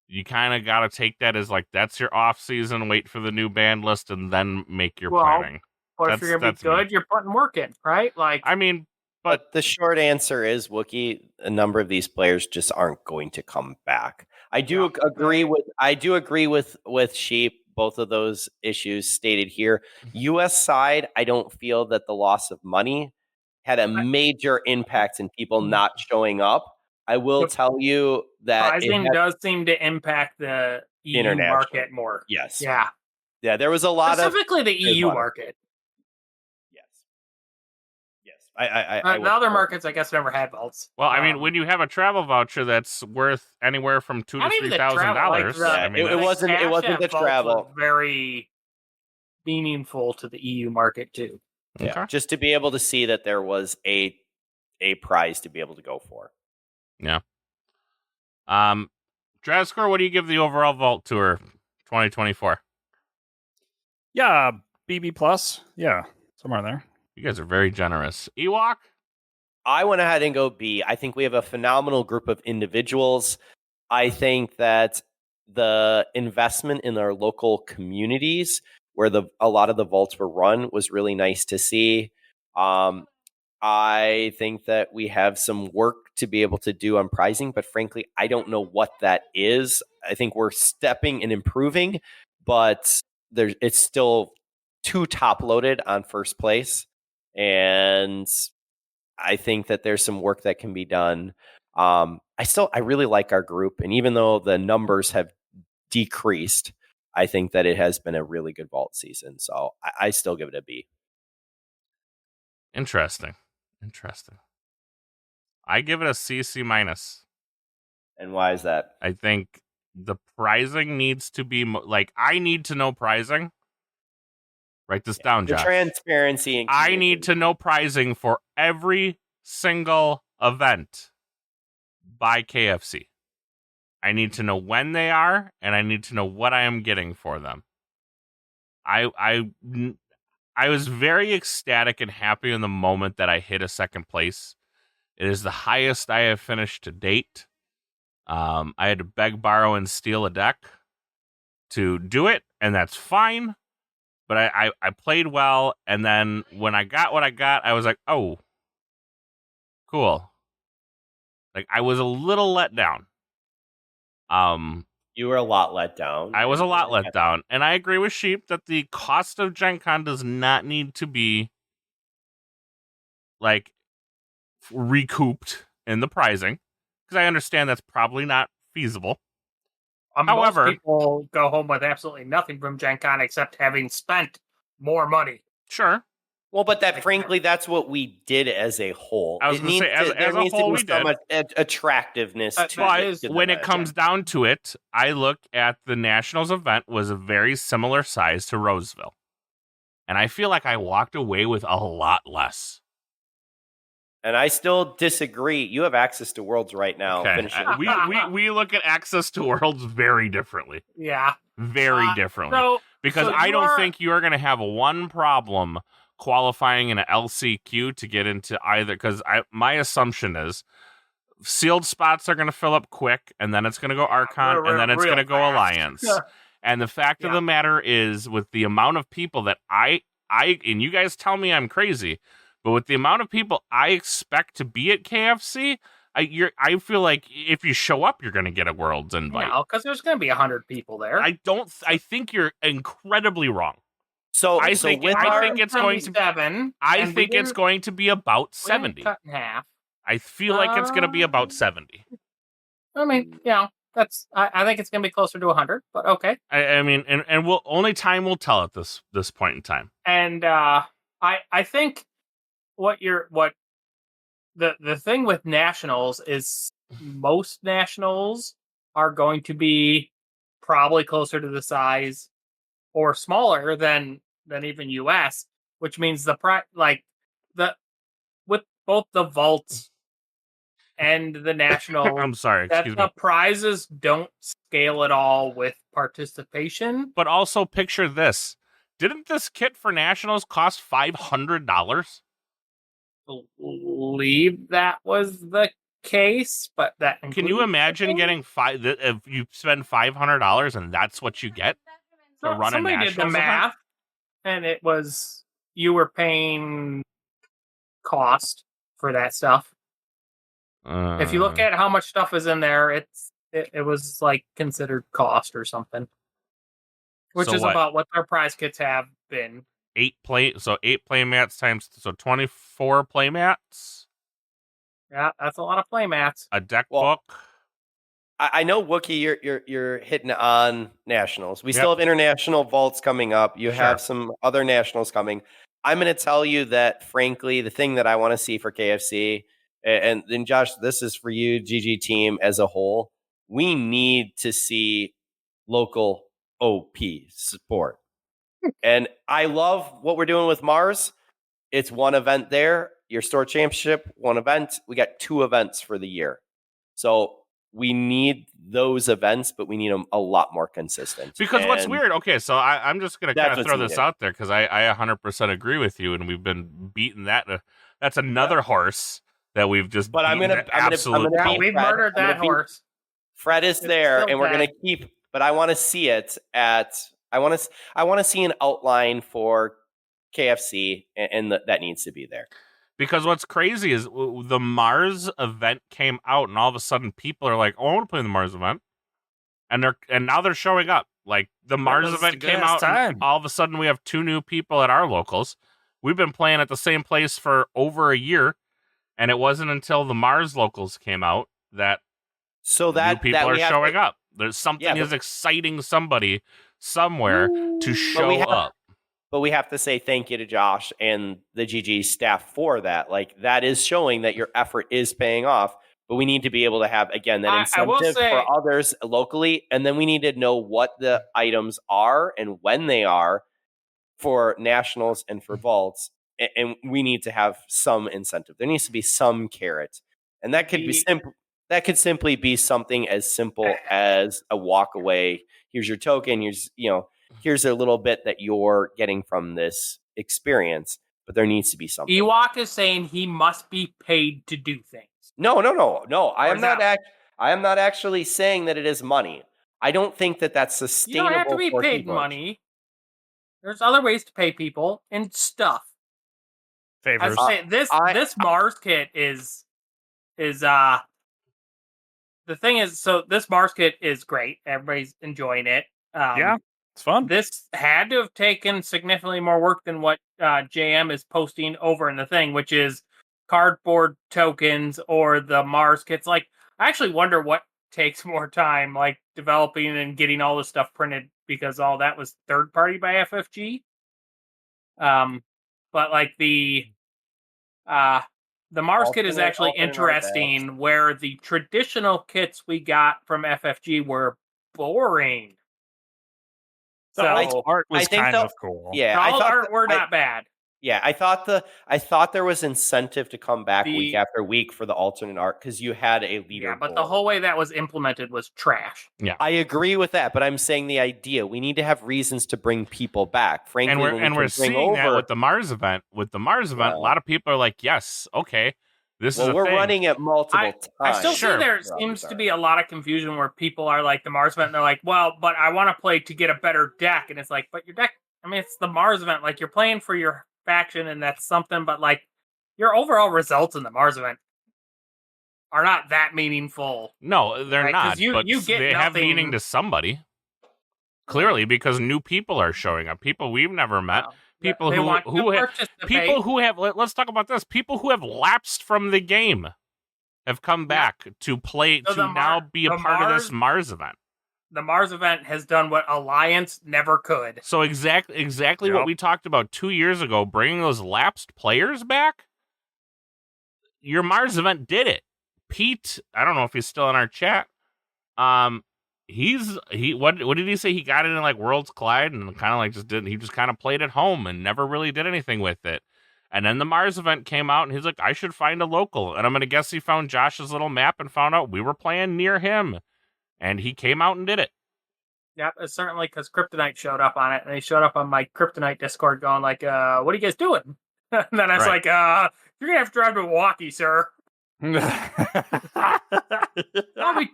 Speaker 2: You kind of got to take that as, like, that's your off season, wait for the new band list, and then make your planning.
Speaker 4: Or if you're going to be good, you're putting work in, right? Like,
Speaker 2: I mean,
Speaker 1: but the short answer is, Wookie, a number of these players just aren't going to come back. I do agree with Sheep, both of those issues stated here. US side, I don't feel that the loss of money had a major impact in people not showing up. I will tell you that
Speaker 4: pricing does seem to impact the EU market more.
Speaker 1: Yes.
Speaker 4: Yeah.
Speaker 1: Yeah, there was a lot
Speaker 4: specifically the EU market. The other markets, I guess, never had vaults.
Speaker 2: Well, I mean, when you have a travel voucher that's worth anywhere from $2,000 to $3,000,
Speaker 1: I mean, it wasn't the travel.
Speaker 4: Very meaningful to the EU market too.
Speaker 1: Yeah, okay. Just to be able to see that there was a prize to be able to go for.
Speaker 2: Yeah. Drazcore, what do you give the overall Vault Tour 2024?
Speaker 3: Yeah, BB plus. Yeah, somewhere in there.
Speaker 2: You guys are very generous. Ewok?
Speaker 1: I went ahead and go B. I think we have a phenomenal group of individuals. I think that the investment in our local communities where a lot of the vaults were run was really nice to see. I think that we have some work to be able to do on prizing, but frankly, I don't know what that is. I think we're stepping and improving, but it's still too top-loaded on first place. And I think that there's some work that can be done. I really like our group. And even though the numbers have decreased, I think that it has been a really good vault season. So I still give it a B.
Speaker 2: Interesting. I give it a C minus.
Speaker 1: And why is that?
Speaker 2: I think the prizing needs to be I need to know prizing. Write this down, Josh.
Speaker 1: The transparency.
Speaker 2: I need to know prizing for every single event by KFC. I need to know when they are, and I need to know what I am getting for them. I was very ecstatic and happy in the moment that I hit a second place. It is the highest I have finished to date. I had to beg, borrow, and steal a deck to do it, and that's fine. But I played well, and then when I got what I got, I was like, oh, cool. Like, I was a little let down.
Speaker 1: You were a lot let down.
Speaker 2: I was a lot let down. And I agree with Sheep that the cost of Gen Con does not need to be, recouped in the pricing. Because I understand that's probably not feasible. However,
Speaker 4: most people go home with absolutely nothing from Gen Con except having spent more money.
Speaker 2: Sure.
Speaker 1: Well, but frankly, that's what we did as a whole.
Speaker 2: I was going to say, as a whole, we did.
Speaker 1: Attractiveness to
Speaker 2: when it comes down to it, I look at the Nationals event was a very similar size to Roseville. And I feel like I walked away with a lot less.
Speaker 1: And I still disagree. You have access to Worlds right now.
Speaker 2: Okay. We look at access to Worlds very differently.
Speaker 4: Yeah.
Speaker 2: Very differently. Because I don't think you're going to have one problem qualifying in an LCQ to get into either. Because my assumption is sealed spots are going to fill up quick, and then it's going to go Archon, and then it's going to go Alliance. And the fact of the matter is, with the amount of people that I and you guys tell me I'm crazy, but with the amount of people I expect to be at KFC, I feel like if you show up, you're going to get a Worlds invite.
Speaker 4: No, because there's going to be 100 people there.
Speaker 2: I think you're incredibly wrong.
Speaker 1: I think it's going to be about 70.
Speaker 2: I I feel like it's going to be about 70.
Speaker 4: I mean, that's. I think it's going to be closer to 100, but okay.
Speaker 2: I mean, and we'll only time will tell at this point in time.
Speaker 4: And I think the thing with nationals is most nationals are going to be probably closer to the size or smaller than even US, which means with both the vaults and the national,
Speaker 2: I'm sorry, excuse me.
Speaker 4: The prizes don't scale at all with participation.
Speaker 2: But also picture this. Didn't this kit for nationals cost $500?
Speaker 4: Believe that was the case, but that
Speaker 2: can you imagine getting if you spend $500 and that's what you get to run a nationals?
Speaker 4: Somebody did the math, and it was you were paying cost for that stuff. If you look at how much stuff is in there, it was like considered cost or something, which is about what their prize kits have been.
Speaker 2: 8 play mats times 24 play mats.
Speaker 4: Yeah, that's a lot of play mats.
Speaker 2: A deck book.
Speaker 1: I know, Wookie, you're hitting on nationals. We still have international vaults coming up. You have some other nationals coming. I'm going to tell you that, frankly, the thing that I want to see for KFC, and then Josh, this is for you, GG team as a whole. We need to see local OP support. And I love what we're doing with Mars. It's one event there. Your store championship, one event. We got 2 events for the year. So we need those events, but we need them a lot more consistent.
Speaker 2: Because what's weird, okay, so I'm just going to kind of throw this out there because I 100% agree with you, and we've been beating that. That's another horse that we've just
Speaker 1: But
Speaker 4: we've murdered that horse.
Speaker 1: Fred is there, and we're going to keep, but I want to see it at, I want to see an outline for KFC, and that needs to be there.
Speaker 2: Because what's crazy is the Mars event came out, and all of a sudden people are like, "Oh, I want to play in the Mars event," and now they're showing up. Like the Mars event came out, and all of a sudden we have 2 new people at our locals. We've been playing at the same place for over a year, and it wasn't until the Mars locals came out that new people are showing up. There's something is exciting somebody somewhere to show up.
Speaker 1: But we have to say thank you to Josh and the GG staff for that. Like, that is showing that your effort is paying off. But we need to be able to have, again, that incentive for others locally. And then we need to know what the items are and when they are for nationals and for vaults. And we need to have some incentive. There needs to be some carrot. And that could be simple. That could simply be something as simple as a walk away. Here's your token. Here's a little bit that you're getting from this experience, but there needs to be something.
Speaker 4: Ewok is saying he must be paid to do things.
Speaker 1: No. I am not actually saying that it is money. I don't think that that's sustainable.
Speaker 4: You don't have to be paid money. There's other ways to pay people and stuff.
Speaker 3: Favors.
Speaker 4: This Mars kit is the thing is, so this Mars kit is great. Everybody's enjoying it.
Speaker 3: It's fun.
Speaker 4: This had to have taken significantly more work than what JM is posting over in the thing, which is cardboard tokens or the Mars kits. Like, I actually wonder what takes more time, like developing and getting all this stuff printed, because all that was third party by FFG. But like the Mars kit is actually interesting, where the traditional kits we got from FFG were boring.
Speaker 3: So art was kind of cool.
Speaker 1: Yeah,
Speaker 4: all art were not bad.
Speaker 1: Yeah, I thought there was incentive to come back week after week for the alternate art because you had a leader.
Speaker 4: Yeah, but the whole way that was implemented was trash.
Speaker 2: Yeah,
Speaker 1: I agree with that, but I'm saying the idea, we need to have reasons to bring people back. Frankly,
Speaker 2: we're seeing that with the Mars event. With the Mars event, a lot of people are like, "Yes, okay, this is."
Speaker 1: We're running it multiple times.
Speaker 4: I still see there seems to be a lot of confusion where people are like the Mars event, and they're like, "Well, but I want to play to get a better deck," and it's like, "But your deck, I mean, it's the Mars event. Like, you're playing for your faction, and that's something, but like your overall results in the Mars event are not that meaningful."
Speaker 2: No, they're not. But
Speaker 4: you get
Speaker 2: they
Speaker 4: nothing.
Speaker 2: have meaning to somebody. Clearly, because new people are showing up. People we've never met. People who have. Let's talk about this. People who have lapsed from the game. have come back to play
Speaker 4: So
Speaker 2: to now be a part of this Mars event.
Speaker 4: The Mars event has done what Alliance never could.
Speaker 2: So exactly what we talked about 2 years ago, bringing those lapsed players back. Your Mars event did it. Pete, I don't know if he's still in our chat. What did he say? He got it in like Worlds Collide and kind of like he just kind of played at home and never really did anything with it. And then the Mars event came out and he's like, I should find a local. And I'm going to guess he found Josh's little map and found out we were playing near him. And he came out and did it.
Speaker 4: Yep, it's certainly because Kryptonite showed up on it. And they showed up on my Kryptonite Discord going like, what are you guys doing? And then I was like, you're going to have to drive to Milwaukee, sir. Probably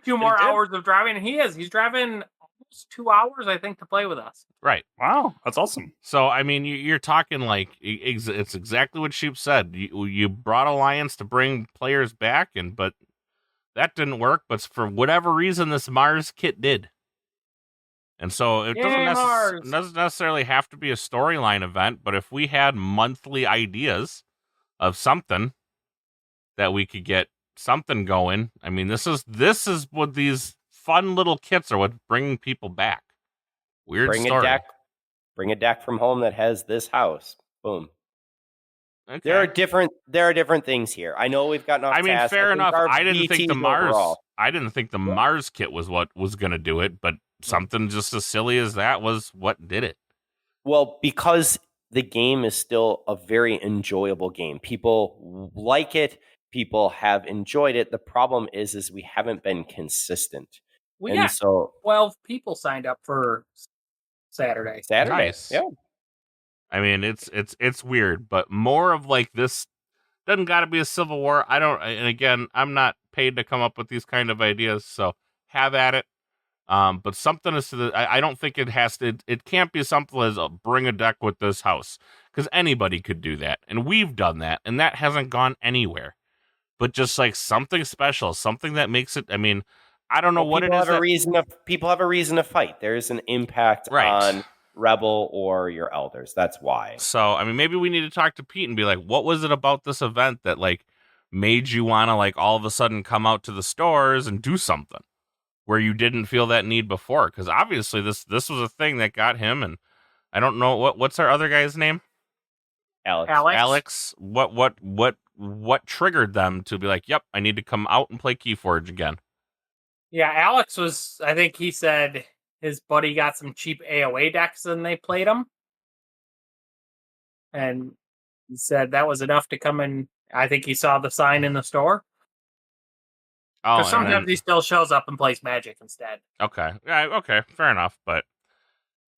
Speaker 4: 2 more hours of driving. And he's driving almost 2 hours, I think, to play with us.
Speaker 2: Right.
Speaker 3: Wow, that's awesome.
Speaker 2: So, I mean, you're talking like, it's exactly what Sheep said. You brought Alliance to bring players back, but that didn't work. But for whatever reason, this Mars kit did. And so it doesn't necessarily have to be a storyline event, but if we had monthly ideas of something that we could get something going, I mean, this is what these fun little kits are, what's bringing people back. Weird story.
Speaker 1: Bring a deck from home that has this house. Boom.
Speaker 2: Okay.
Speaker 1: There are different things here. I know we've gotten off task.
Speaker 2: I mean, fair enough. I didn't think the
Speaker 1: overall.
Speaker 2: Mars kit was what was going to do it, but something just as silly as that was what did it.
Speaker 1: Well, because the game is still a very enjoyable game. People like it. People have enjoyed it. The problem is we haven't been consistent.
Speaker 4: So 12 people signed up for Saturday.
Speaker 2: Nice.
Speaker 1: Yeah.
Speaker 2: I mean, it's weird, but more of like this doesn't got to be a civil war. And again, I'm not paid to come up with these kind of ideas, so have at it. But something is I don't think it has to. It can't be something as bring a deck with this house, because anybody could do that, and we've done that, and that hasn't gone anywhere. But just like something special, something that makes it. I mean, I don't know what it is.
Speaker 1: People have a reason to fight. There's an impact on Rebel or your elders. That's why.
Speaker 2: So, I mean, maybe we need to talk to Pete and be like, what was it about this event that like made you want to like all of a sudden come out to the stores and do something where you didn't feel that need before? Because obviously this was a thing that got him, and I don't know what's our other guy's name? Alex. What triggered them to be like, yep, I need to come out and play Keyforge again?
Speaker 4: Yeah, Alex was, I think he said his buddy got some cheap AOA decks and they played them. And he said that was enough to come in. I think he saw the sign in the store. Because sometimes he still shows up and plays Magic instead.
Speaker 2: Okay. Yeah, okay, fair enough. But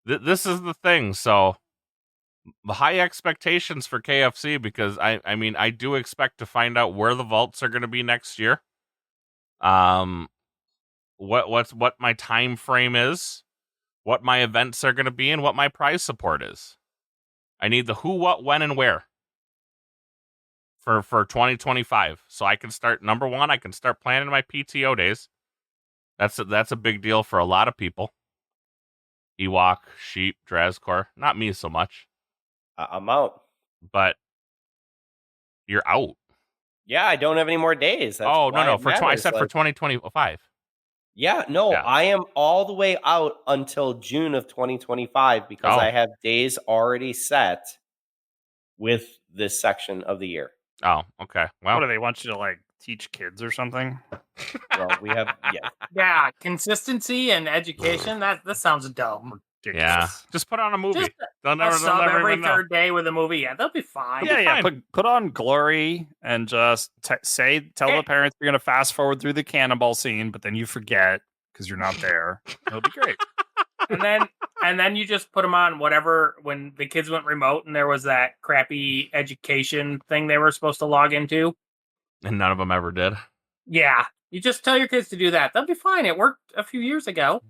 Speaker 2: this is the thing. So high expectations for KFC, because I mean, I do expect to find out where the vaults are going to be next year. What my time frame is, what my events are going to be, and what my prize support is. I need the who, what, when, and where for 2025, so I can start. Number one, I can start planning my PTO days. That's a big deal for a lot of people. Ewok, Sheep, Drazcor, not me so much.
Speaker 1: I'm out.
Speaker 2: But you're out.
Speaker 1: Yeah, I don't have any more days. That's
Speaker 2: no. I said
Speaker 1: like,
Speaker 2: for 2025.
Speaker 1: Yeah, no, yeah. I am all the way out until June of 2025 because I have days already set with this section of the year.
Speaker 2: Oh, okay. Well,
Speaker 3: what do they want you to like teach kids or something?
Speaker 1: Well, we have
Speaker 4: yeah, consistency and education. That sounds dumb.
Speaker 2: Yeah, just put on a movie.
Speaker 4: They'll never every third day with a movie. Yeah, they'll be fine.
Speaker 3: Yeah. Put on Glory and just tell the parents you're gonna fast forward through the cannonball scene, but then you forget because you're not there. It'll be great.
Speaker 4: and then you just put them on whatever when the kids went remote and there was that crappy education thing they were supposed to log into,
Speaker 2: and none of them ever did.
Speaker 4: Yeah, you just tell your kids to do that. They'll be fine. It worked a few years ago.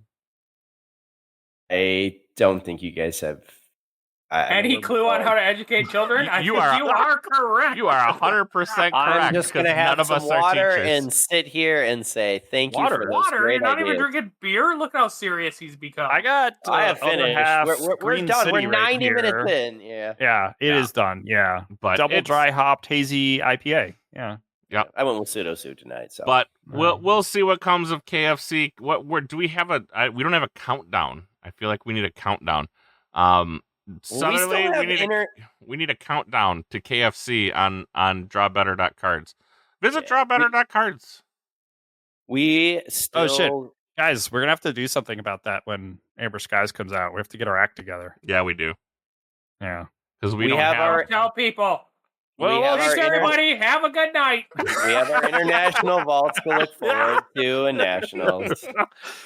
Speaker 1: I don't think you guys have
Speaker 4: any clue on how to educate children. You are correct.
Speaker 2: You are 100% correct.
Speaker 1: I'm just going to have some water and sit here and say thank you for this great
Speaker 4: You're not
Speaker 1: idea.
Speaker 4: even drinking beer? Look how serious he's become.
Speaker 3: I have
Speaker 1: finished. We're done. We're 90 minutes in.
Speaker 3: Yeah, it is done. Yeah, but double dry hopped hazy IPA. Yeah.
Speaker 2: Yep.
Speaker 1: I went with Pseudo tonight. So,
Speaker 2: But we'll see what comes of KFC. What do we have we don't have a countdown. I feel like we need a countdown. Suddenly we need a countdown to KFC on drawbetter.cards. Visit drawbetter.cards.
Speaker 1: We still.
Speaker 3: Oh shit, guys, we're gonna have to do something about that when Amber Skies comes out. We have to get our act together.
Speaker 2: Yeah, we do.
Speaker 3: Yeah,
Speaker 2: because we don't have
Speaker 4: our. Tell people. Well, just everybody have a good night.
Speaker 1: We have our international vaults to look forward to and nationals.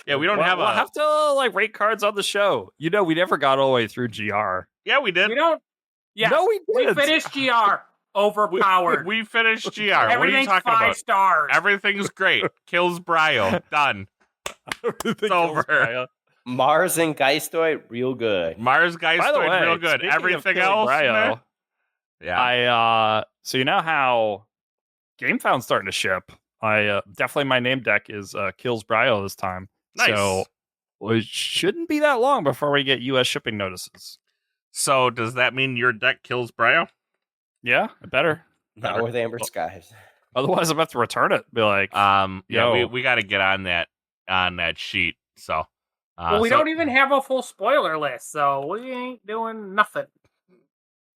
Speaker 2: Yeah, we don't have.
Speaker 3: We'll have to rate cards on the show. You know, we never got all the way through GR.
Speaker 2: Yeah, we did.
Speaker 4: We don't. Yeah,
Speaker 3: no, we did.
Speaker 4: We finished GR. Overpowered.
Speaker 2: We finished GR. What are you talking
Speaker 4: 5
Speaker 2: about?
Speaker 4: stars.
Speaker 2: Everything's great. Kills Bryo. Done. It's over.
Speaker 1: Mars and Geistoid, real good.
Speaker 2: Mars Geistoid, real good. Everything else,
Speaker 3: Bryo,
Speaker 2: yeah.
Speaker 3: So you know how GameFound's starting to ship. Definitely my name deck is Kills Bryo this time.
Speaker 2: Nice.
Speaker 3: So it shouldn't be that long before we get US shipping notices.
Speaker 2: So does that mean your deck kills Bryo?
Speaker 3: Yeah, it better.
Speaker 1: Not with Amber Skies.
Speaker 3: Otherwise, I'm about to return it. Be like,
Speaker 2: yeah, we got to get on that sheet. So,
Speaker 4: well, we don't even have a full spoiler list, so we ain't doing nothing.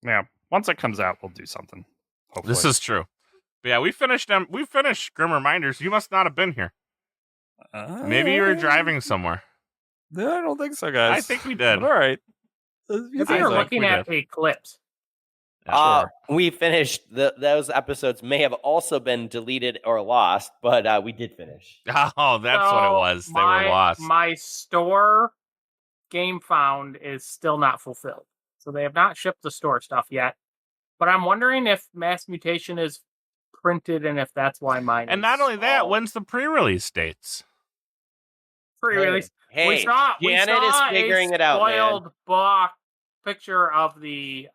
Speaker 3: Yeah, once it comes out, we'll do something. Hopefully.
Speaker 2: This is true. But yeah, we finished them. We finished Grim Reminders. You must not have been here. Maybe you were driving somewhere.
Speaker 3: No, I don't think so, guys.
Speaker 2: I think we did.
Speaker 3: All right.
Speaker 4: We were looking at Eclipse.
Speaker 1: We finished those episodes. May have also been deleted or lost, but we did finish.
Speaker 2: Oh, that's what it was. They were lost.
Speaker 4: My store game found is still not fulfilled, so they have not shipped the store stuff yet. But I'm wondering if Mass Mutation is printed and if that's why mine.
Speaker 2: And not only that, when's the pre-release dates?
Speaker 4: Pre-release.
Speaker 1: Hey,
Speaker 4: we saw
Speaker 1: Janet is figuring it out, man.
Speaker 4: Spoiled box picture of the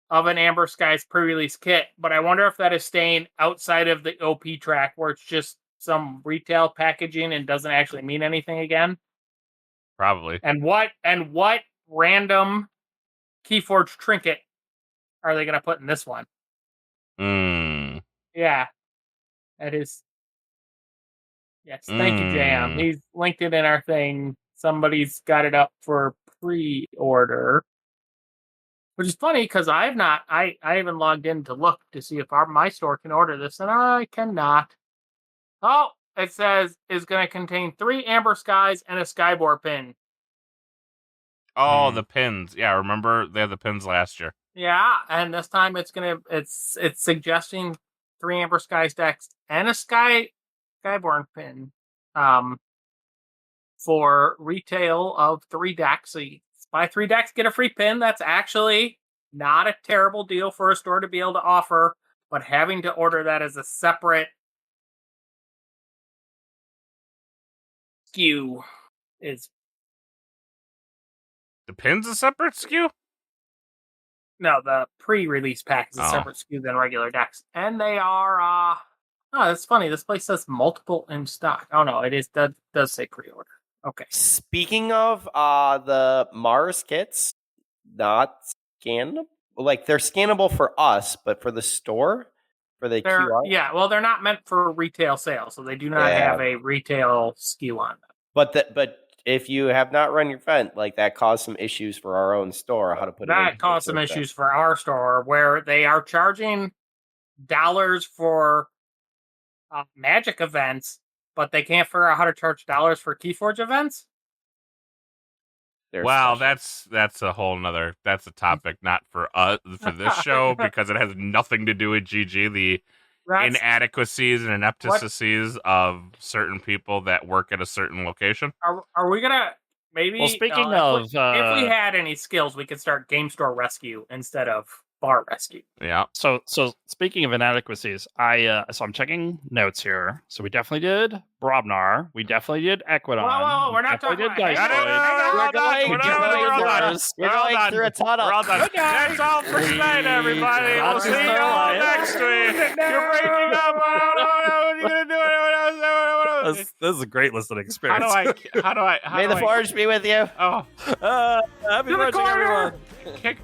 Speaker 4: of an Amber Skies pre-release kit, but I wonder if that is staying outside of the OP track where it's just some retail packaging and doesn't actually mean anything again.
Speaker 2: Probably.
Speaker 4: And what random Keyforge trinket are they going to put in this one? Yeah. That is. Yes. Thank you, JM. He's linked it in our thing. Somebody's got it up for pre-order. Which is funny because I haven't logged in to look to see if my store can order this, and I cannot. Oh, it says is going to contain 3 Amber Skies and a Skyboard pin.
Speaker 2: Oh, the pins. Yeah, remember they had the pins last year.
Speaker 4: Yeah, and this time it's suggesting 3 Amber Skies decks and a Skyborn pin for retail of 3 decks. So you buy 3 decks, get a free pin. That's actually not a terrible deal for a store to be able to offer, but having to order that as a separate SKU is...
Speaker 2: The pin's a separate SKU?
Speaker 4: No, the pre-release pack is a separate SKU than regular decks. And they are... Oh, that's funny. This place says multiple in stock. Oh, no, it does say pre-order. Okay.
Speaker 1: Speaking of the Mars kits, not scannable. Like, they're scannable for us, but for the store, for the QR?
Speaker 4: Yeah, well, they're not meant for retail sale, so they do not have a retail SKU on them.
Speaker 1: But if you have not run your event, like, that caused some issues for our own store, how to put
Speaker 4: that caused some issues for our store, where they are charging dollars for Magic events, but they can't figure out how to charge dollars for Keyforge events.
Speaker 2: Wow, that's a whole nother. That's a topic not for us for this show because it has nothing to do with GG. The inadequacies and inepticities of certain people that work at a certain location.
Speaker 4: Are we gonna maybe?
Speaker 3: Well, speaking of,
Speaker 4: if we had any skills, we could start Game Store Rescue instead of Bar Rescue.
Speaker 2: Yeah.
Speaker 3: So speaking of inadequacies, so I'm checking notes here. So we definitely did Brobnar. We definitely did Equidon.
Speaker 4: Whoa, we're not talking about
Speaker 1: We're going through a tunnel.
Speaker 2: We're all done. That's all for tonight, everybody. We'll see you all next week. You're breaking up. What are you gonna do?
Speaker 3: This is a great listening experience.
Speaker 2: How do I?
Speaker 1: May the forge be with you.
Speaker 2: Oh,
Speaker 3: happy watching, everyone.
Speaker 2: Kick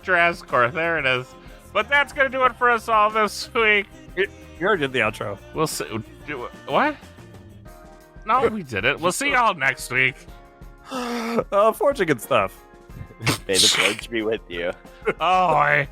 Speaker 2: Drascore. There it is. But that's going to do it for us all this week.
Speaker 3: You already did the outro.
Speaker 2: We'll see. What? No, we didn't. We'll see y'all next week.
Speaker 3: Forging good stuff.
Speaker 1: May the forge be with you.
Speaker 2: Oh,